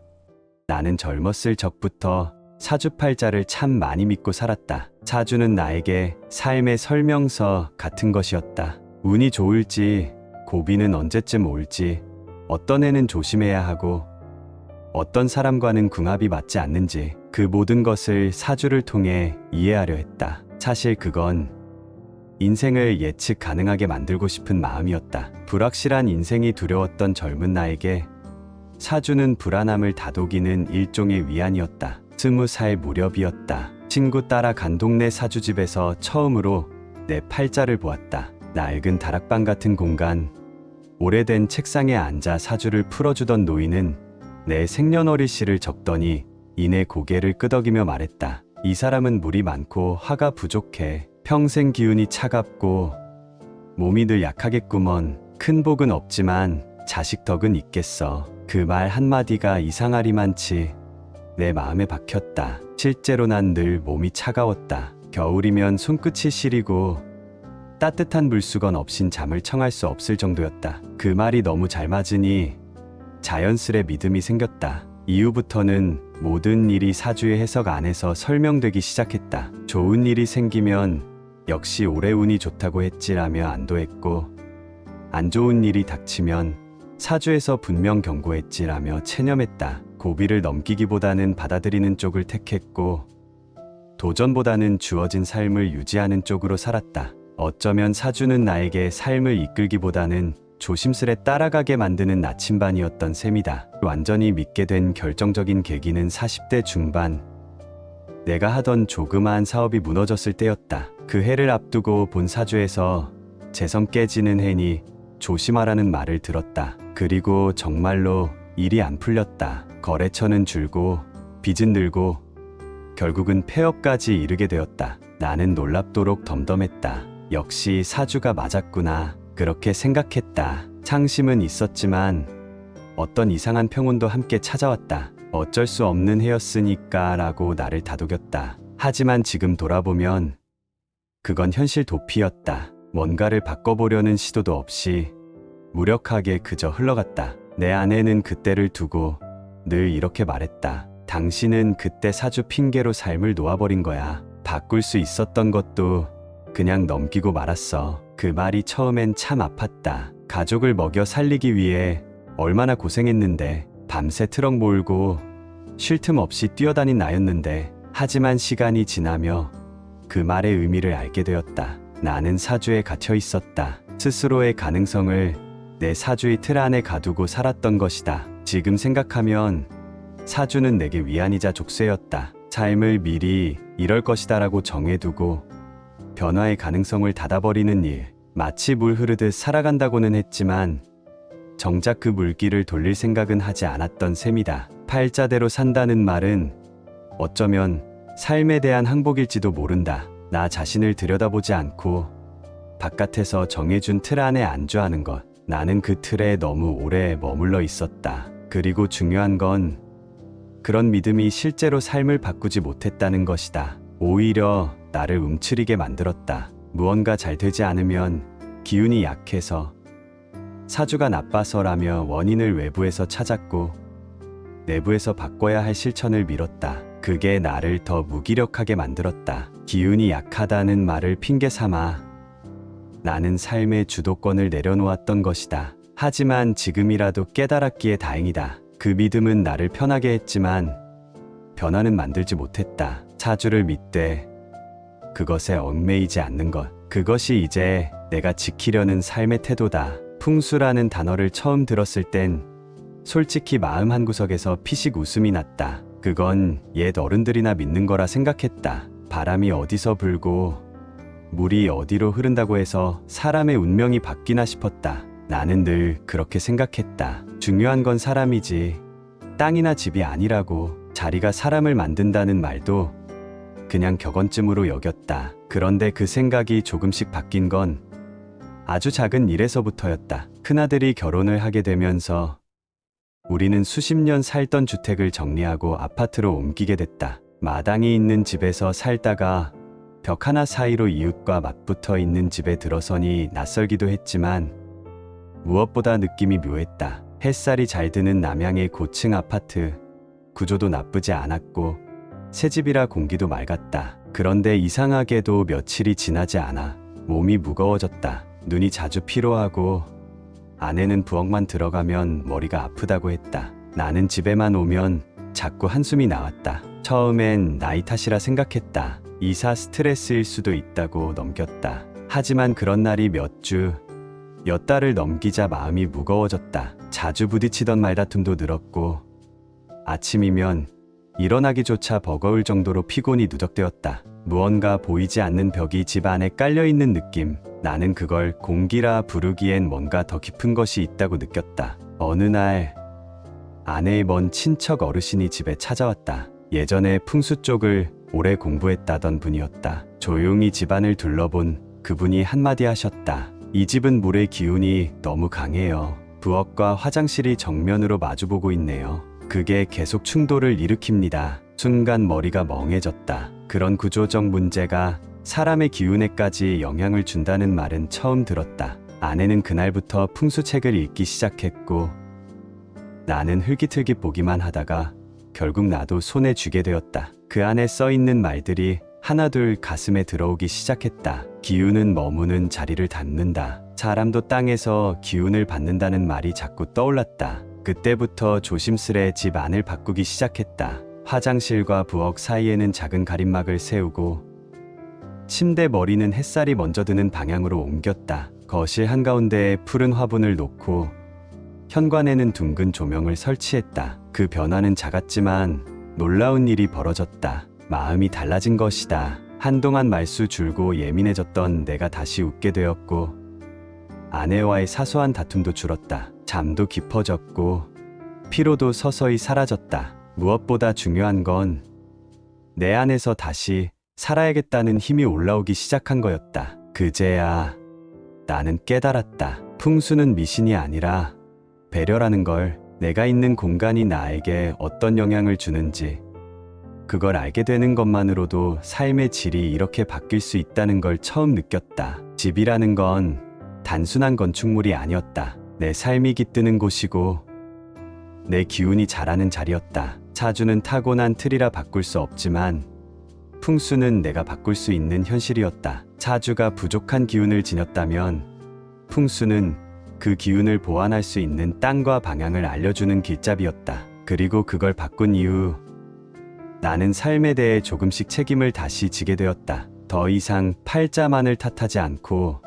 나는 젊었을 적부터 사주팔자를 참 많이 믿고 살았다. 사주는 나에게 삶의 설명서 같은 것이었다. 운이 좋을지, 고비는 언제쯤 올지, 어떤 해는 조심해야 하고 어떤 사람과는 궁합이 맞지 않는지 그 모든 것을 사주를 통해 이해하려 했다. 사실 그건 인생을 예측 가능하게 만들고 싶은 마음이었다. 불확실한 인생이 두려웠던 젊은 나에게 사주는 불안함을 다독이는 일종의 위안이었다. 20살 무렵이었다. 친구 따라 간 동네 사주집에서 처음으로 내 팔자를 보았다. 낡은 다락방 같은 공간, 오래된 책상에 앉아 사주를 풀어주던 노인은 내 생년월일씨를 적더니 이내 고개를 끄덕이며 말했다. 이 사람은 물이 많고 화가 부족해. 평생 기운이 차갑고 몸이 늘 약하겠구먼. 큰 복은 없지만 자식 덕은 있겠어. 그 말 한마디가 이상하리만치 내 마음에 박혔다. 실제로 난 늘 몸이 차가웠다. 겨울이면 손끝이 시리고 따뜻한 물수건 없인 잠을 청할 수 없을 정도였다. 그 말이 너무 잘 맞으니 자연스레 믿음이 생겼다. 이후부터는 모든 일이 사주의 해석 안에서 설명되기 시작했다. 좋은 일이 생기면 역시 올해 운이 좋다고 했지라며 안도했고, 안 좋은 일이 닥치면 사주에서 분명 경고했지라며 체념했다. 고비를 넘기기보다는 받아들이는 쪽을 택했고, 도전보다는 주어진 삶을 유지하는 쪽으로 살았다. 어쩌면 사주는 나에게 삶을 이끌기보다는 조심스레 따라가게 만드는 나침반이었던 셈이다. 완전히 믿게 된 결정적인 계기는 40대 중반, 내가 하던 조그마한 사업이 무너졌을 때였다. 그 해를 앞두고 본 사주에서 재성 깨지는 해니 조심하라는 말을 들었다. 그리고 정말로 일이 안 풀렸다. 거래처는 줄고 빚은 늘고 결국은 폐업까지 이르게 되었다. 나는 놀랍도록 덤덤했다. 역시 사주가 맞았구나. 그렇게 생각했다. 창심은 있었지만 어떤 이상한 평온도 함께 찾아왔다. 어쩔 수 없는 해였으니까 라고 나를 다독였다. 하지만 지금 돌아보면 그건 현실 도피였다. 뭔가를 바꿔보려는 시도도 없이 무력하게 그저 흘러갔다. 내 아내는 그때를 두고 늘 이렇게 말했다. 당신은 그때 사주 핑계로 삶을 놓아버린 거야. 바꿀 수 있었던 것도 그냥 넘기고 말았어. 그 말이 처음엔 참 아팠다. 가족을 먹여 살리기 위해 얼마나 고생했는데, 밤새 트럭 몰고 쉴 틈 없이 뛰어다닌 나였는데, 하지만 시간이 지나며 그 말의 의미를 알게 되었다. 나는 사주에 갇혀 있었다. 스스로의 가능성을 내 사주의 틀 안에 가두고 살았던 것이다. 지금 생각하면 사주는 내게 위안이자 족쇄였다. 삶을 미리 이럴 것이다라고 정해두고 변화의 가능성을 닫아버리는 일. 마치 물 흐르듯 살아간다고는 했지만 정작 그 물길을 돌릴 생각은 하지 않았던 셈이다. 팔자대로 산다는 말은 어쩌면 삶에 대한 항복일지도 모른다. 나 자신을 들여다보지 않고 바깥에서 정해준 틀 안에 안주하는 것. 나는 그 틀에 너무 오래 머물러 있었다. 그리고 중요한 건 그런 믿음이 실제로 삶을 바꾸지 못했다는 것이다. 오히려 나를 움츠리게 만들었다. 무언가 잘 되지 않으면 기운이 약해서, 사주가 나빠서라며 원인을 외부에서 찾았고 내부에서 바꿔야 할 실천을 미뤘다. 그게 나를 더 무기력하게 만들었다. 기운이 약하다는 말을 핑계 삼아 나는 삶의 주도권을 내려놓았던 것이다. 하지만 지금이라도 깨달았기에 다행이다. 그 믿음은 나를 편하게 했지만 변화는 만들지 못했다. 사주를 믿되 그것에 얽매이지 않는 것. 그것이 이제 내가 지키려는 삶의 태도다. 풍수라는 단어를 처음 들었을 땐 솔직히 마음 한구석에서 피식 웃음이 났다. 그건 옛 어른들이나 믿는 거라 생각했다. 바람이 어디서 불고 물이 어디로 흐른다고 해서 사람의 운명이 바뀌나 싶었다. 나는 늘 그렇게 생각했다. 중요한 건 사람이지 땅이나 집이 아니라고. 자리가 사람을 만든다는 말도 그냥 격언쯤으로 여겼다. 그런데 그 생각이 조금씩 바뀐 건 아주 작은 일에서부터였다. 큰아들이 결혼을 하게 되면서 우리는 수십 년 살던 주택을 정리하고 아파트로 옮기게 됐다. 마당이 있는 집에서 살다가 벽 하나 사이로 이웃과 맞붙어 있는 집에 들어서니 낯설기도 했지만 무엇보다 느낌이 묘했다. 햇살이 잘 드는 남향의 고층 아파트. 구조도 나쁘지 않았고 새집이라 공기도 맑았다. 그런데 이상하게도 며칠이 지나지 않아 몸이 무거워졌다. 눈이 자주 피로하고 아내는 부엌만 들어가면 머리가 아프다고 했다. 나는 집에만 오면 자꾸 한숨이 나왔다. 처음엔 나이 탓이라 생각했다. 이사 스트레스일 수도 있다고 넘겼다. 하지만 그런 날이 몇 주, 몇 달을 넘기자 마음이 무거워졌다. 자주 부딪히던 말다툼도 늘었고 아침이면 일어나기조차 버거울 정도로 피곤이 누적되었다. 무언가 보이지 않는 벽이 집 안에 깔려있는 느낌. 나는 그걸 공기라 부르기엔 뭔가 더 깊은 것이 있다고 느꼈다. 어느 날 아내의 먼 친척 어르신이 집에 찾아왔다. 예전에 풍수 쪽을 오래 공부했다던 분이었다. 조용히 집안을 둘러본 그분이 한마디 하셨다. 이 집은 물의 기운이 너무 강해요. 부엌과 화장실이 정면으로 마주보고 있네요. 그게 계속 충돌을 일으킵니다. 순간 머리가 멍해졌다. 그런 구조적 문제가 사람의 기운에까지 영향을 준다는 말은 처음 들었다. 아내는 그날부터 풍수책을 읽기 시작했고 나는 흘깃흘깃 보기만 하다가 결국 나도 손에 쥐게 되었다. 그 안에 써있는 말들이 하나둘 가슴에 들어오기 시작했다. 기운은 머무는 자리를 닮는다. 사람도 땅에서 기운을 받는다는 말이 자꾸 떠올랐다. 그때부터 조심스레 집 안을 바꾸기 시작했다. 화장실과 부엌 사이에는 작은 가림막을 세우고 침대 머리는 햇살이 먼저 드는 방향으로 옮겼다. 거실 한가운데에 푸른 화분을 놓고 현관에는 둥근 조명을 설치했다. 그 변화는 작았지만 놀라운 일이 벌어졌다. 마음이 달라진 것이다. 한동안 말수 줄고 예민해졌던 내가 다시 웃게 되었고 아내와의 사소한 다툼도 줄었다. 잠도 깊어졌고 피로도 서서히 사라졌다. 무엇보다 중요한 건 내 안에서 다시 살아야겠다는 힘이 올라오기 시작한 거였다. 그제야 나는 깨달았다. 풍수는 미신이 아니라 배려라는 걸. 내가 있는 공간이 나에게 어떤 영향을 주는지 그걸 알게 되는 것만으로도 삶의 질이 이렇게 바뀔 수 있다는 걸 처음 느꼈다. 집이라는 건 단순한 건축물이 아니었다. 내 삶이 깃드는 곳이고 내 기운이 자라는 자리였다. 사주는 타고난 틀이라 바꿀 수 없지만 풍수는 내가 바꿀 수 있는 현실이었다. 사주가 부족한 기운을 지녔다면 풍수는 그 기운을 보완할 수 있는 땅과 방향을 알려주는 길잡이였다. 그리고 그걸 바꾼 이후 나는 삶에 대해 조금씩 책임을 다시 지게 되었다. 더 이상 팔자만을 탓하지 않고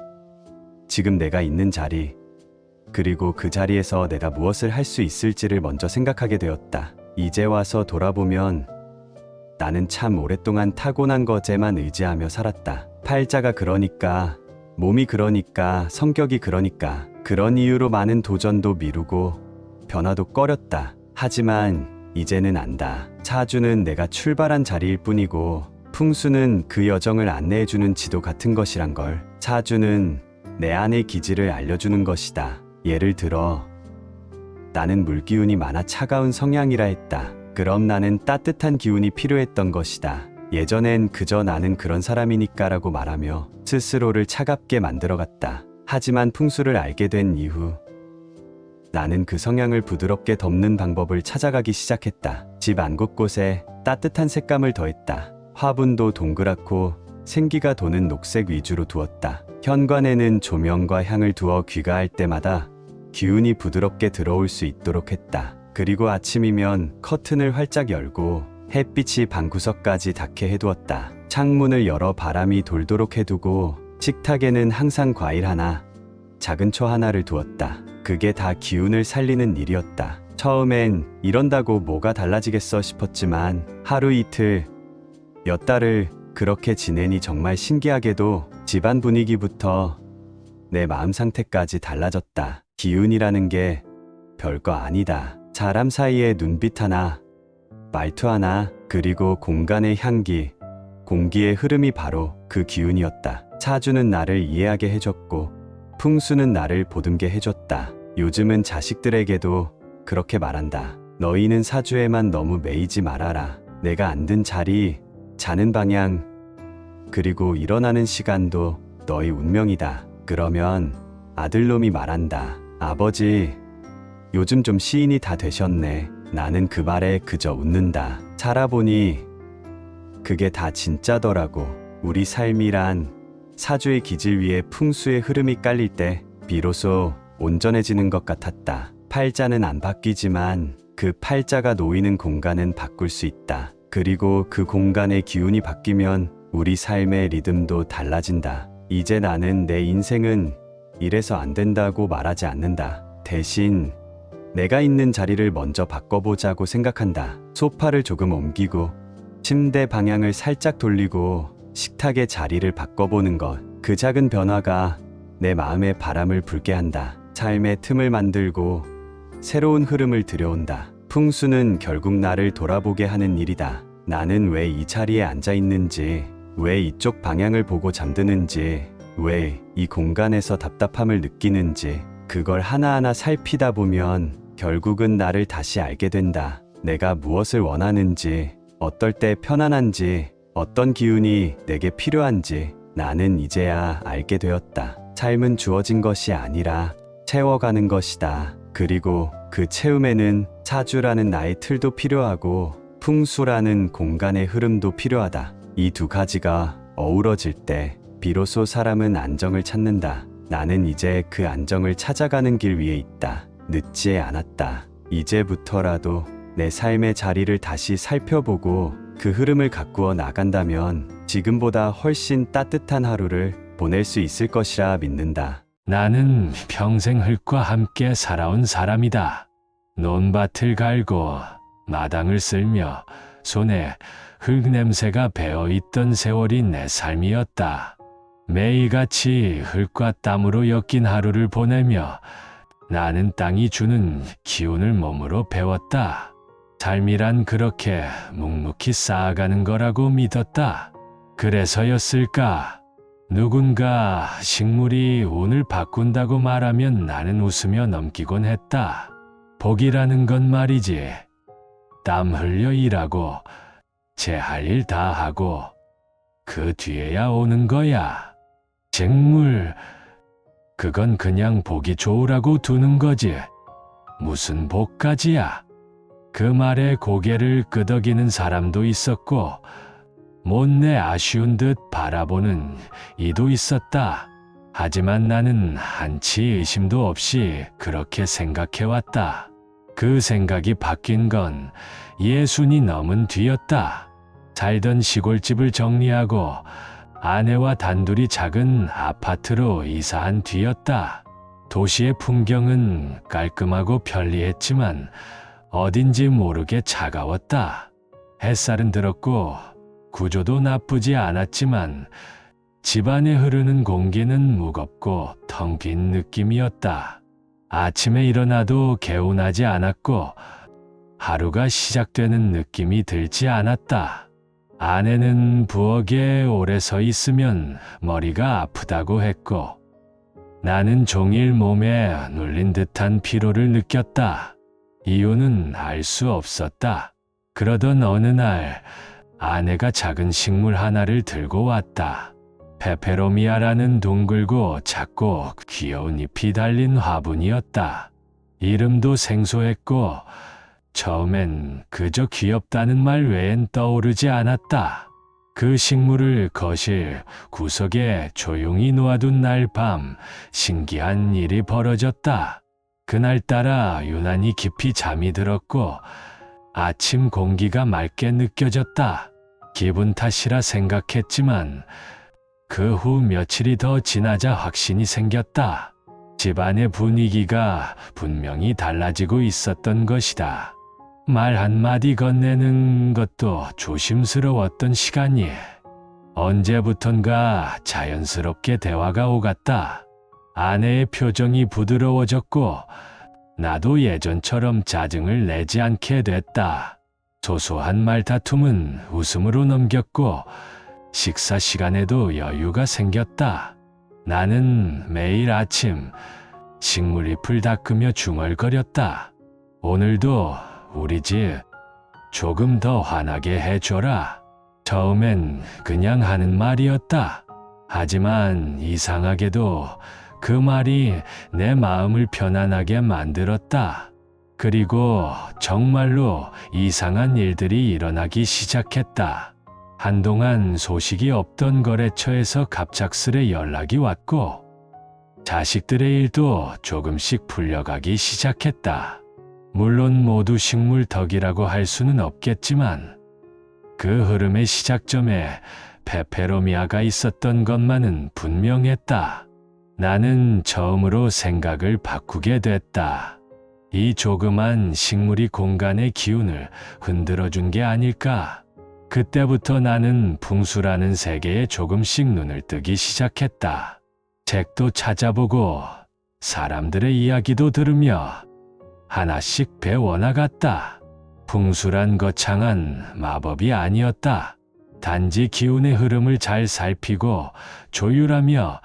지금 내가 있는 자리, 그리고 그 자리에서 내가 무엇을 할 수 있을지를 먼저 생각하게 되었다. 이제 와서 돌아보면 나는 참 오랫동안 타고난 것에만 의지하며 살았다. 팔자가 그러니까, 몸이 그러니까, 성격이 그러니까, 그런 이유로 많은 도전도 미루고 변화도 꺼렸다. 하지만 이제는 안다. 사주는 내가 출발한 자리일 뿐이고 풍수는 그 여정을 안내해주는 지도 같은 것이란 걸. 사주는 내 안의 기질을 알려주는 것이다. 예를 들어 나는 물기운이 많아 차가운 성향이라 했다. 그럼 나는 따뜻한 기운이 필요했던 것이다. 예전엔 그저 나는 그런 사람이니까라고 말하며 스스로를 차갑게 만들어갔다. 하지만 풍수를 알게 된 이후 나는 그 성향을 부드럽게 덮는 방법을 찾아가기 시작했다. 집 안 곳곳에 따뜻한 색감을 더했다. 화분도 동그랗고 생기가 도는 녹색 위주로 두었다. 현관에는 조명과 향을 두어 귀가할 때마다 기운이 부드럽게 들어올 수 있도록 했다. 그리고 아침이면 커튼을 활짝 열고 햇빛이 방구석까지 닿게 해두었다. 창문을 열어 바람이 돌도록 해두고 식탁에는 항상 과일 하나, 작은 초 하나를 두었다. 그게 다 기운을 살리는 일이었다. 처음엔 이런다고 뭐가 달라지겠어 싶었지만 하루 이틀, 몇 달을 그렇게 지내니 정말 신기하게도 집안 분위기부터 내 마음 상태까지 달라졌다. 기운이라는 게 별거 아니다. 사람 사이의 눈빛 하나, 말투 하나, 그리고 공간의 향기, 공기의 흐름이 바로 그 기운이었다. 사주는 나를 이해하게 해줬고 풍수는 나를 보듬게 해줬다. 요즘은 자식들에게도 그렇게 말한다. 너희는 사주에만 너무 매이지 말아라. 내가 앉은 자리, 자는 방향, 그리고 일어나는 시간도 너희 운명이다. 그러면 아들놈이 말한다. 아버지, 요즘 좀 시인이 다 되셨네. 나는 그 말에 그저 웃는다. 살아보니 그게 다 진짜더라고. 우리 삶이란 사주의 기질 위에 풍수의 흐름이 깔릴 때 비로소 온전해지는 것 같았다. 팔자는 안 바뀌지만 그 팔자가 놓이는 공간은 바꿀 수 있다. 그리고 그 공간의 기운이 바뀌면 우리 삶의 리듬도 달라진다. 이제 나는 내 인생은 이래서 안 된다고 말하지 않는다. 대신 내가 있는 자리를 먼저 바꿔보자고 생각한다. 소파를 조금 옮기고 침대 방향을 살짝 돌리고 식탁의 자리를 바꿔보는 것. 그 작은 변화가 내 마음에 바람을 불게 한다. 삶의 틈을 만들고 새로운 흐름을 들여온다. 풍수는 결국 나를 돌아보게 하는 일이다. 나는 왜 이 자리에 앉아 있는지, 왜 이쪽 방향을 보고 잠드는지, 왜 이 공간에서 답답함을 느끼는지, 그걸 하나하나 살피다 보면 결국은 나를 다시 알게 된다. 내가 무엇을 원하는지, 어떨 때 편안한지, 어떤 기운이 내게 필요한지 나는 이제야 알게 되었다. 삶은 주어진 것이 아니라 채워가는 것이다. 그리고 그 채움에는 사주라는 나의 틀도 필요하고 풍수라는 공간의 흐름도 필요하다. 이 두 가지가 어우러질 때 비로소 사람은 안정을 찾는다. 나는 이제 그 안정을 찾아가는 길 위에 있다. 늦지 않았다. 이제부터라도 내 삶의 자리를 다시 살펴보고 그 흐름을 가꾸어 나간다면 지금보다 훨씬 따뜻한 하루를 보낼 수 있을 것이라 믿는다. 나는 평생 흙과 함께 살아온 사람이다. 논밭을 갈고 마당을 쓸며 손에 흙 냄새가 배어있던 세월이 내 삶이었다. 매일같이 흙과 땀으로 엮인 하루를 보내며 나는 땅이 주는 기운을 몸으로 배웠다. 삶이란 그렇게 묵묵히 쌓아가는 거라고 믿었다. 그래서였을까? 누군가 식물이 운을 바꾼다고 말하면 나는 웃으며 넘기곤 했다. 복이라는 건 말이지. 땀 흘려 일하고 제 할 일 다 하고 그 뒤에야 오는 거야. 식물, 그건 그냥 보기 좋으라고 두는 거지. 무슨 복까지야. 그 말에 고개를 끄덕이는 사람도 있었고 못내 아쉬운 듯 바라보는 이도 있었다. 하지만 나는 한치 의심도 없이 그렇게 생각해왔다. 그 생각이 바뀐 건 60이 넘은 뒤였다. 살던 시골집을 정리하고 아내와 단둘이 작은 아파트로 이사한 뒤였다. 도시의 풍경은 깔끔하고 편리했지만 어딘지 모르게 차가웠다. 햇살은 들었고 구조도 나쁘지 않았지만 집안에 흐르는 공기는 무겁고 텅 빈 느낌이었다. 아침에 일어나도 개운하지 않았고 하루가 시작되는 느낌이 들지 않았다. 아내는 부엌에 오래 서 있으면 머리가 아프다고 했고 나는 종일 몸에 눌린 듯한 피로를 느꼈다. 이유는 알 수 없었다. 그러던 어느 날 아내가 작은 식물 하나를 들고 왔다. 페페로미아라는 둥글고 작고 귀여운 잎이 달린 화분이었다. 이름도 생소했고 처음엔 그저 귀엽다는 말 외엔 떠오르지 않았다. 그 식물을 거실 구석에 조용히 놓아둔 날 밤 신기한 일이 벌어졌다. 그날따라 유난히 깊이 잠이 들었고 아침 공기가 맑게 느껴졌다. 기분 탓이라 생각했지만 그 후 며칠이 더 지나자 확신이 생겼다. 집안의 분위기가 분명히 달라지고 있었던 것이다. 말 한마디 건네는 것도 조심스러웠던 시간이 언제부턴가 자연스럽게 대화가 오갔다. 아내의 표정이 부드러워졌고 나도 예전처럼 짜증을 내지 않게 됐다. 소소한 말다툼은 웃음으로 넘겼고 식사 시간에도 여유가 생겼다. 나는 매일 아침 식물잎을 닦으며 중얼거렸다. 오늘도 우리 집 조금 더 환하게 해줘라. 처음엔 그냥 하는 말이었다. 하지만 이상하게도 그 말이 내 마음을 편안하게 만들었다. 그리고 정말로 이상한 일들이 일어나기 시작했다. 한동안 소식이 없던 거래처에서 갑작스레 연락이 왔고 자식들의 일도 조금씩 풀려가기 시작했다. 물론 모두 식물 덕이라고 할 수는 없겠지만 그 흐름의 시작점에 페페로미아가 있었던 것만은 분명했다. 나는 처음으로 생각을 바꾸게 됐다. 이 조그만 식물이 공간의 기운을 흔들어준 게 아닐까. 그때부터 나는 풍수라는 세계에 조금씩 눈을 뜨기 시작했다. 책도 찾아보고 사람들의 이야기도 들으며 하나씩 배워나갔다. 풍수란 거창한 마법이 아니었다. 단지 기운의 흐름을 잘 살피고 조율하며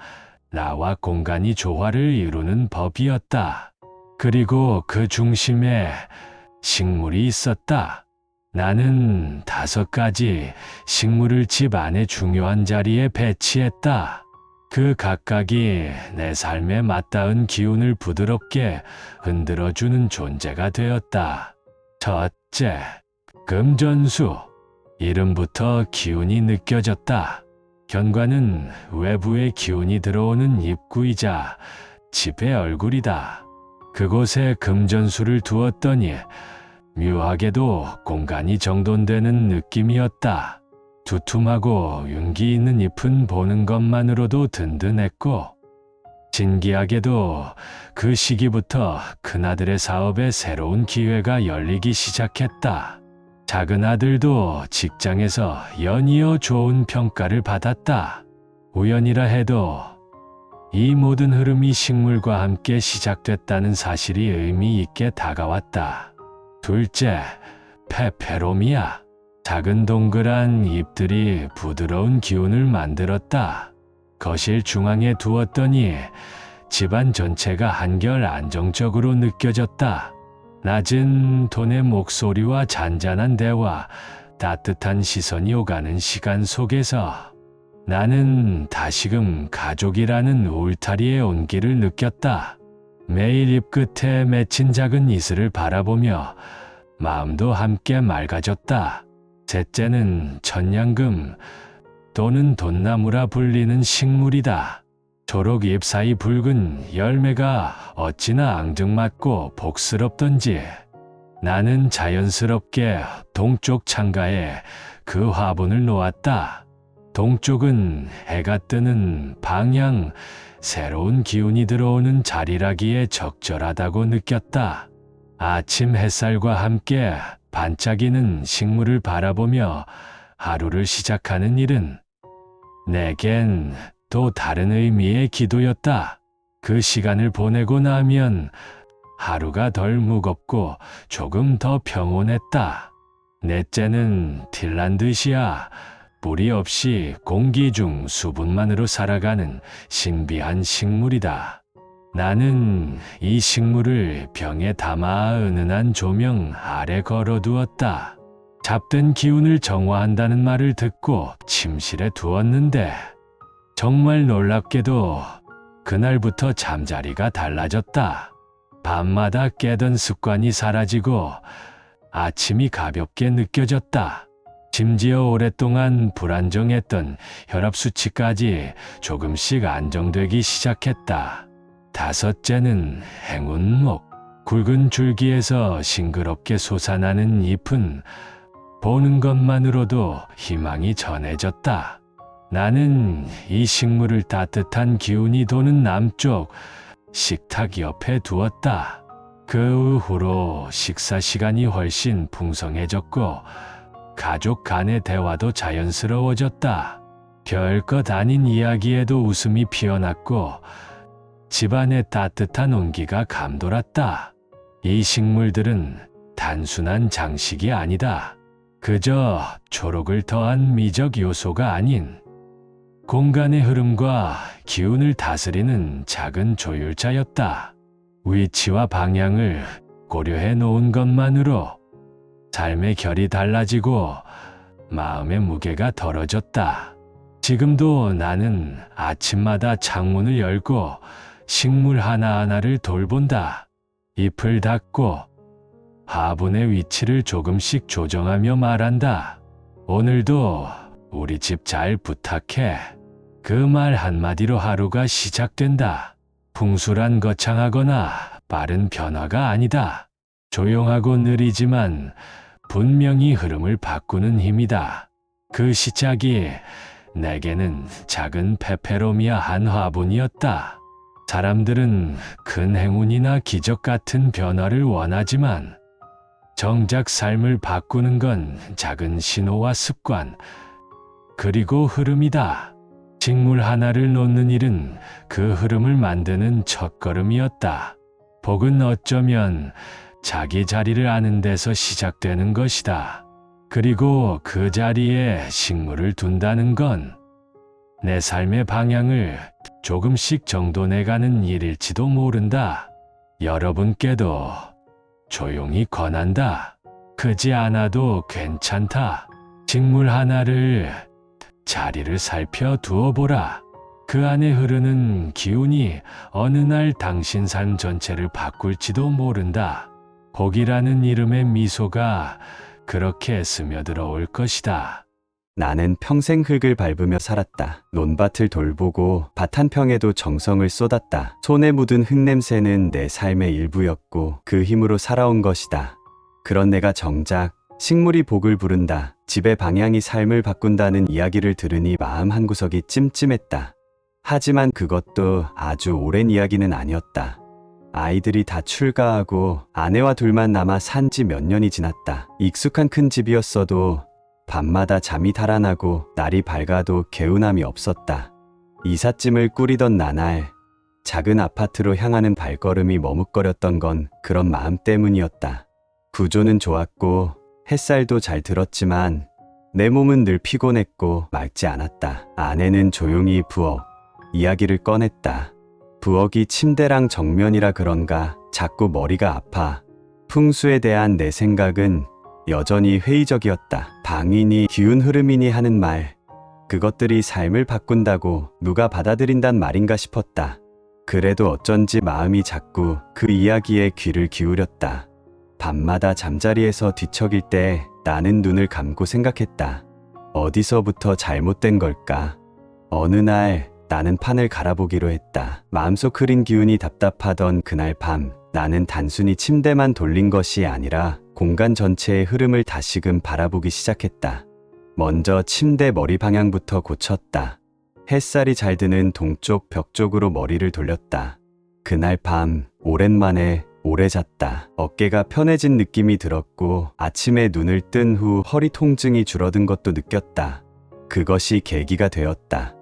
나와 공간이 조화를 이루는 법이었다. 그리고 그 중심에 식물이 있었다. 나는 5가지 식물을 집 안의 중요한 자리에 배치했다. 그 각각이 내 삶에 맞닿은 기운을 부드럽게 흔들어주는 존재가 되었다. 첫째, 금전수. 이름부터 기운이 느껴졌다. 현관은 외부의 기운이 들어오는 입구이자 집의 얼굴이다. 그곳에 금전수를 두었더니 묘하게도 공간이 정돈되는 느낌이었다. 두툼하고 윤기 있는 잎은 보는 것만으로도 든든했고, 신기하게도 그 시기부터 큰아들의 사업에 새로운 기회가 열리기 시작했다. 작은 아들도 직장에서 연이어 좋은 평가를 받았다. 우연이라 해도 이 모든 흐름이 식물과 함께 시작됐다는 사실이 의미 있게 다가왔다. 둘째, 페페로미아. 작은 동그란 잎들이 부드러운 기운을 만들었다. 거실 중앙에 두었더니 집안 전체가 한결 안정적으로 느껴졌다. 낮은 톤의 목소리와 잔잔한 대화, 따뜻한 시선이 오가는 시간 속에서 나는 다시금 가족이라는 울타리의 온기를 느꼈다. 매일 잎 끝에 맺힌 작은 이슬을 바라보며 마음도 함께 맑아졌다. 셋째는 천냥금 또는 돈나무라 불리는 식물이다. 초록 잎 사이 붉은 열매가 어찌나 앙증맞고 복스럽던지 나는 자연스럽게 동쪽 창가에 그 화분을 놓았다. 동쪽은 해가 뜨는 방향, 새로운 기운이 들어오는 자리라기에 적절하다고 느꼈다. 아침 햇살과 함께 반짝이는 식물을 바라보며 하루를 시작하는 일은 내겐 또 다른 의미의 기도였다. 그 시간을 보내고 나면 하루가 덜 무겁고 조금 더 평온했다. 넷째는 틸란드시아. 뿌리 없이 공기 중 수분만으로 살아가는 신비한 식물이다. 나는 이 식물을 병에 담아 은은한 조명 아래 걸어두었다. 잡된 기운을 정화한다는 말을 듣고 침실에 두었는데 정말 놀랍게도 그날부터 잠자리가 달라졌다. 밤마다 깨던 습관이 사라지고 아침이 가볍게 느껴졌다. 심지어 오랫동안 불안정했던 혈압 수치까지 조금씩 안정되기 시작했다. 다섯째는 행운목. 굵은 줄기에서 싱그럽게 솟아나는 잎은 보는 것만으로도 희망이 전해졌다. 나는 이 식물을 따뜻한 기운이 도는 남쪽 식탁 옆에 두었다. 그 후로 식사 시간이 훨씬 풍성해졌고 가족 간의 대화도 자연스러워졌다. 별것 아닌 이야기에도 웃음이 피어났고 집안의 따뜻한 온기가 감돌았다. 이 식물들은 단순한 장식이 아니다. 그저 초록을 더한 미적 요소가 아닌 공간의 흐름과 기운을 다스리는 작은 조율자였다. 위치와 방향을 고려해 놓은 것만으로 삶의 결이 달라지고 마음의 무게가 덜어졌다. 지금도 나는 아침마다 창문을 열고 식물 하나하나를 돌본다. 잎을 닦고 화분의 위치를 조금씩 조정하며 말한다. 오늘도 우리 집 잘 부탁해. 그 말 한마디로 하루가 시작된다. 풍수란 거창하거나 빠른 변화가 아니다. 조용하고 느리지만 분명히 흐름을 바꾸는 힘이다. 그 시작이 내게는 작은 페페로미아 한 화분이었다. 사람들은 큰 행운이나 기적 같은 변화를 원하지만 정작 삶을 바꾸는 건 작은 신호와 습관, 그리고 흐름이다. 식물 하나를 놓는 일은 그 흐름을 만드는 첫걸음이었다. 복은 어쩌면 자기 자리를 아는 데서 시작되는 것이다. 그리고 그 자리에 식물을 둔다는 건 내 삶의 방향을 조금씩 정돈해가는 일일지도 모른다. 여러분께도 조용히 권한다. 크지 않아도 괜찮다. 식물 하나를 자리를 살펴두어 보라. 그 안에 흐르는 기운이 어느 날 당신 삶 전체를 바꿀지도 모른다. 복이라는 이름의 미소가 그렇게 스며들어 올 것이다. 나는 평생 흙을 밟으며 살았다. 논밭을 돌보고 밭 한 평에도 정성을 쏟았다. 손에 묻은 흙냄새는 내 삶의 일부였고 그 힘으로 살아온 것이다. 그런 내가 정작 식물이 복을 부른다, 집의 방향이 삶을 바꾼다는 이야기를 들으니 마음 한구석이 찜찜했다. 하지만 그것도 아주 오랜 이야기는 아니었다. 아이들이 다 출가하고 아내와 둘만 남아 산 지 몇 년이 지났다. 익숙한 큰 집이었어도 밤마다 잠이 달아나고 날이 밝아도 개운함이 없었다. 이삿짐을 꾸리던 나날 작은 아파트로 향하는 발걸음이 머뭇거렸던 건 그런 마음 때문이었다. 구조는 좋았고 햇살도 잘 들었지만 내 몸은 늘 피곤했고 맑지 않았다. 아내는 조용히 부엌 이야기를 꺼냈다. 부엌이 침대랑 정면이라 그런가 자꾸 머리가 아파. 풍수에 대한 내 생각은 여전히 회의적이었다. 방이니 기운 흐름이니 하는 말, 그것들이 삶을 바꾼다고 누가 받아들인단 말인가 싶었다. 그래도 어쩐지 마음이 자꾸 그 이야기에 귀를 기울였다. 밤마다 잠자리에서 뒤척일 때 나는 눈을 감고 생각했다. 어디서부터 잘못된 걸까? 어느 날 나는 판을 갈아보기로 했다. 마음속 흐린 기운이 답답하던 그날 밤, 나는 단순히 침대만 돌린 것이 아니라 공간 전체의 흐름을 다시금 바라보기 시작했다. 먼저 침대 머리 방향부터 고쳤다. 햇살이 잘 드는 동쪽 벽 쪽으로 머리를 돌렸다. 그날 밤 오랜만에 오래 잤다. 어깨가 편해진 느낌이 들었고 아침에 눈을 뜬 후 허리 통증이 줄어든 것도 느꼈다. 그것이 계기가 되었다.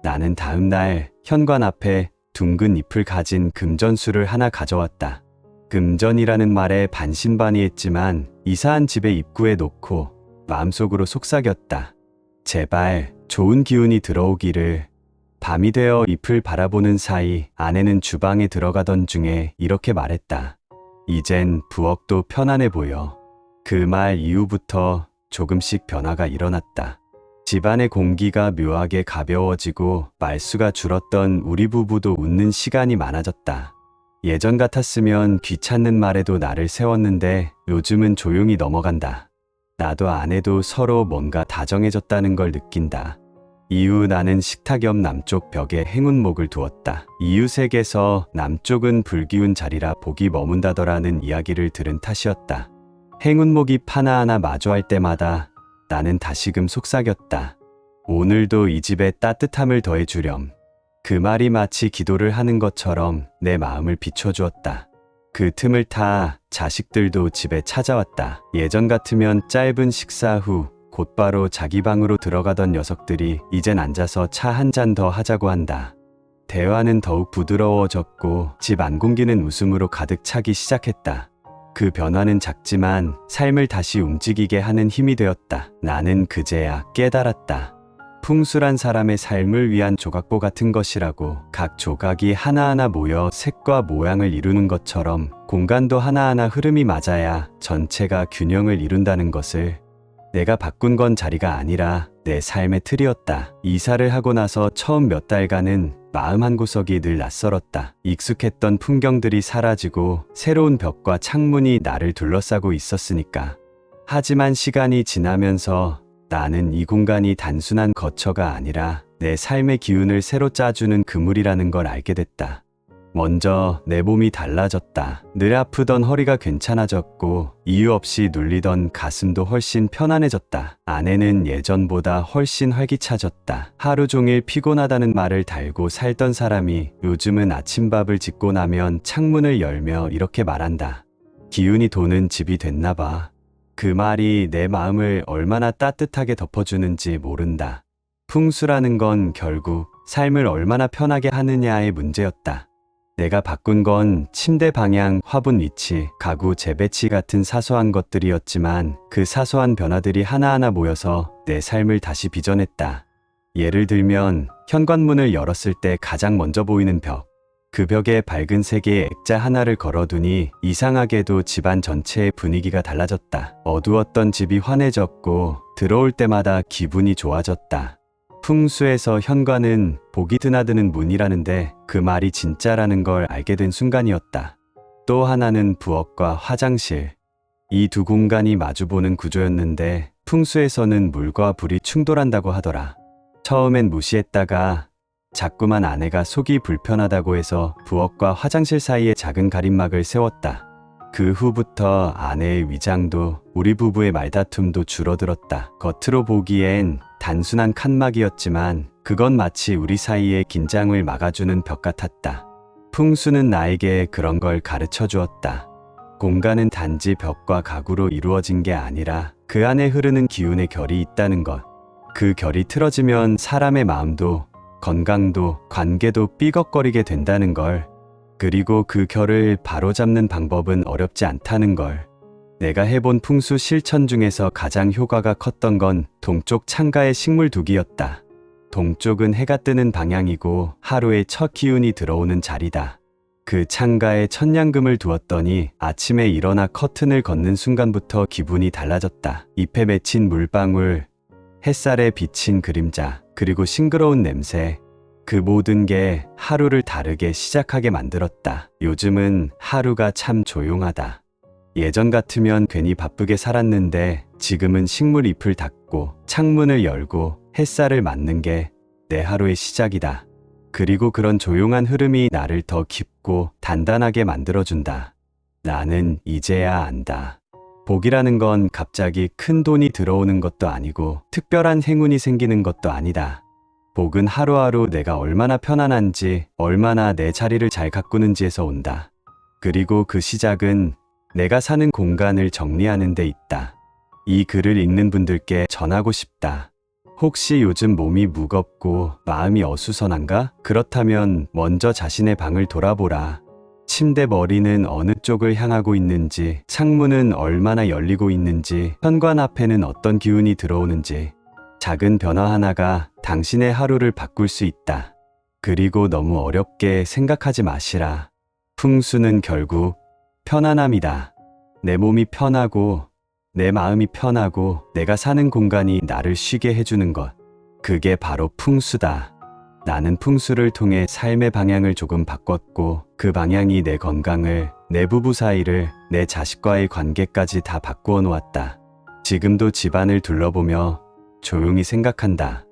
나는 다음 날 현관 앞에 둥근 잎을 가진 금전수를 하나 가져왔다. 금전이라는 말에 반신반의했지만 이사한 집의 입구에 놓고 마음속으로 속삭였다. 제발 좋은 기운이 들어오기를. 밤이 되어 잎을 바라보는 사이 아내는 주방에 들어가던 중에 이렇게 말했다. 이젠 부엌도 편안해 보여. 그 말 이후부터 조금씩 변화가 일어났다. 집안의 공기가 묘하게 가벼워지고 말수가 줄었던 우리 부부도 웃는 시간이 많아졌다. 예전 같았으면 귀찮는 말에도 나를 세웠는데 요즘은 조용히 넘어간다. 나도 아내도 서로 뭔가 다정해졌다는 걸 느낀다. 이후 나는 식탁 옆 남쪽 벽에 행운목을 두었다. 이웃에게서 남쪽은 불기운 자리라 복이 머문다더라는 이야기를 들은 탓이었다. 행운목이 하나하나 마주할 때마다 나는 다시금 속삭였다. 오늘도 이 집에 따뜻함을 더해주렴. 그 말이 마치 기도를 하는 것처럼 내 마음을 비춰주었다. 그 틈을 타 자식들도 집에 찾아왔다. 예전 같으면 짧은 식사 후 곧바로 자기 방으로 들어가던 녀석들이 이젠 앉아서 차 한 잔 더 하자고 한다. 대화는 더욱 부드러워졌고 집 안 공기는 웃음으로 가득 차기 시작했다. 그 변화는 작지만 삶을 다시 움직이게 하는 힘이 되었다. 나는 그제야 깨달았다. 풍수란 사람의 삶을 위한 조각보 같은 것이라고. 각 조각이 하나하나 모여 색과 모양을 이루는 것처럼 공간도 하나하나 흐름이 맞아야 전체가 균형을 이룬다는 것을. 내가 바꾼 건 자리가 아니라 내 삶의 틀이었다. 이사를 하고 나서 처음 몇 달간은 마음 한구석이 늘 낯설었다. 익숙했던 풍경들이 사라지고 새로운 벽과 창문이 나를 둘러싸고 있었으니까. 하지만 시간이 지나면서 나는 이 공간이 단순한 거처가 아니라 내 삶의 기운을 새로 짜주는 그물이라는 걸 알게 됐다. 먼저 내 몸이 달라졌다. 늘 아프던 허리가 괜찮아졌고 이유 없이 눌리던 가슴도 훨씬 편안해졌다. 아내는 예전보다 훨씬 활기차졌다. 하루 종일 피곤하다는 말을 달고 살던 사람이 요즘은 아침밥을 짓고 나면 창문을 열며 이렇게 말한다. 기운이 도는 집이 됐나 봐. 그 말이 내 마음을 얼마나 따뜻하게 덮어주는지 모른다. 풍수라는 건 결국 삶을 얼마나 편하게 하느냐의 문제였다. 내가 바꾼 건 침대 방향, 화분 위치, 가구 재배치 같은 사소한 것들이었지만 그 사소한 변화들이 하나하나 모여서 내 삶을 다시 빚어냈다. 예를 들면 현관문을 열었을 때 가장 먼저 보이는 벽. 그 벽에 밝은 색의 액자 하나를 걸어두니 이상하게도 집안 전체의 분위기가 달라졌다. 어두웠던 집이 환해졌고 들어올 때마다 기분이 좋아졌다. 풍수에서 현관은 복이 드나드는 문이라는데 그 말이 진짜라는 걸 알게 된 순간이었다. 또 하나는 부엌과 화장실. 이 두 공간이 마주보는 구조였는데 풍수에서는 물과 불이 충돌한다고 하더라. 처음엔 무시했다가 자꾸만 아내가 속이 불편하다고 해서 부엌과 화장실 사이에 작은 가림막을 세웠다. 그 후부터 아내의 위장도 우리 부부의 말다툼도 줄어들었다. 겉으로 보기엔 단순한 칸막이였지만 그건 마치 우리 사이의 긴장을 막아주는 벽 같았다. 풍수는 나에게 그런 걸 가르쳐 주었다. 공간은 단지 벽과 가구로 이루어진 게 아니라 그 안에 흐르는 기운의 결이 있다는 것. 그 결이 틀어지면 사람의 마음도 건강도 관계도 삐걱거리게 된다는 걸. 그리고 그 결을 바로잡는 방법은 어렵지 않다는 걸. 내가 해본 풍수 실천 중에서 가장 효과가 컸던 건 동쪽 창가의 식물 두기였다. 동쪽은 해가 뜨는 방향이고 하루의 첫 기운이 들어오는 자리다. 그 창가에 천냥금을 두었더니 아침에 일어나 커튼을 걷는 순간부터 기분이 달라졌다. 잎에 맺힌 물방울, 햇살에 비친 그림자, 그리고 싱그러운 냄새. 그 모든 게 하루를 다르게 시작하게 만들었다. 요즘은 하루가 참 조용하다. 예전 같으면 괜히 바쁘게 살았는데 지금은 식물 잎을 닦고 창문을 열고 햇살을 맞는 게 내 하루의 시작이다. 그리고 그런 조용한 흐름이 나를 더 깊고 단단하게 만들어준다. 나는 이제야 안다. 복이라는 건 갑자기 큰 돈이 들어오는 것도 아니고 특별한 행운이 생기는 것도 아니다. 복은 하루하루 내가 얼마나 편안한지, 얼마나 내 자리를 잘 가꾸는지에서 온다. 그리고 그 시작은 내가 사는 공간을 정리하는 데 있다. 이 글을 읽는 분들께 전하고 싶다. 혹시 요즘 몸이 무겁고 마음이 어수선한가? 그렇다면 먼저 자신의 방을 돌아보라. 침대 머리는 어느 쪽을 향하고 있는지, 창문은 얼마나 열리고 있는지, 현관 앞에는 어떤 기운이 들어오는지. 작은 변화 하나가 당신의 하루를 바꿀 수 있다. 그리고 너무 어렵게 생각하지 마시라. 풍수는 결국 편안함이다. 내 몸이 편하고 내 마음이 편하고 내가 사는 공간이 나를 쉬게 해주는 것. 그게 바로 풍수다. 나는 풍수를 통해 삶의 방향을 조금 바꿨고 그 방향이 내 건강을, 내 부부 사이를, 내 자식과의 관계까지 다 바꾸어 놓았다. 지금도 집안을 둘러보며 조용히 생각한다.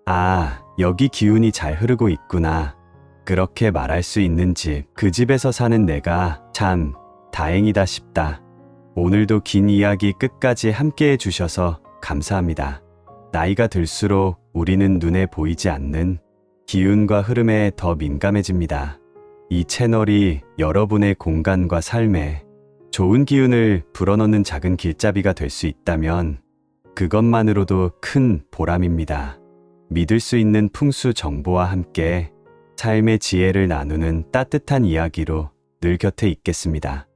아, 여기 기운이 잘 흐르고 있구나. 그렇게 말할 수 있는 집, 그 집에서 사는 내가 참 다행이다 싶다. 오늘도 긴 이야기 끝까지 함께 해주셔서 감사합니다. 나이가 들수록 우리는 눈에 보이지 않는 기운과 흐름에 더 민감해집니다. 이 채널이 여러분의 공간과 삶에 좋은 기운을 불어넣는 작은 길잡이가 될 수 있다면 그것만으로도 큰 보람입니다. 믿을 수 있는 풍수 정보와 함께 삶의 지혜를 나누는 따뜻한 이야기로 늘 곁에 있겠습니다.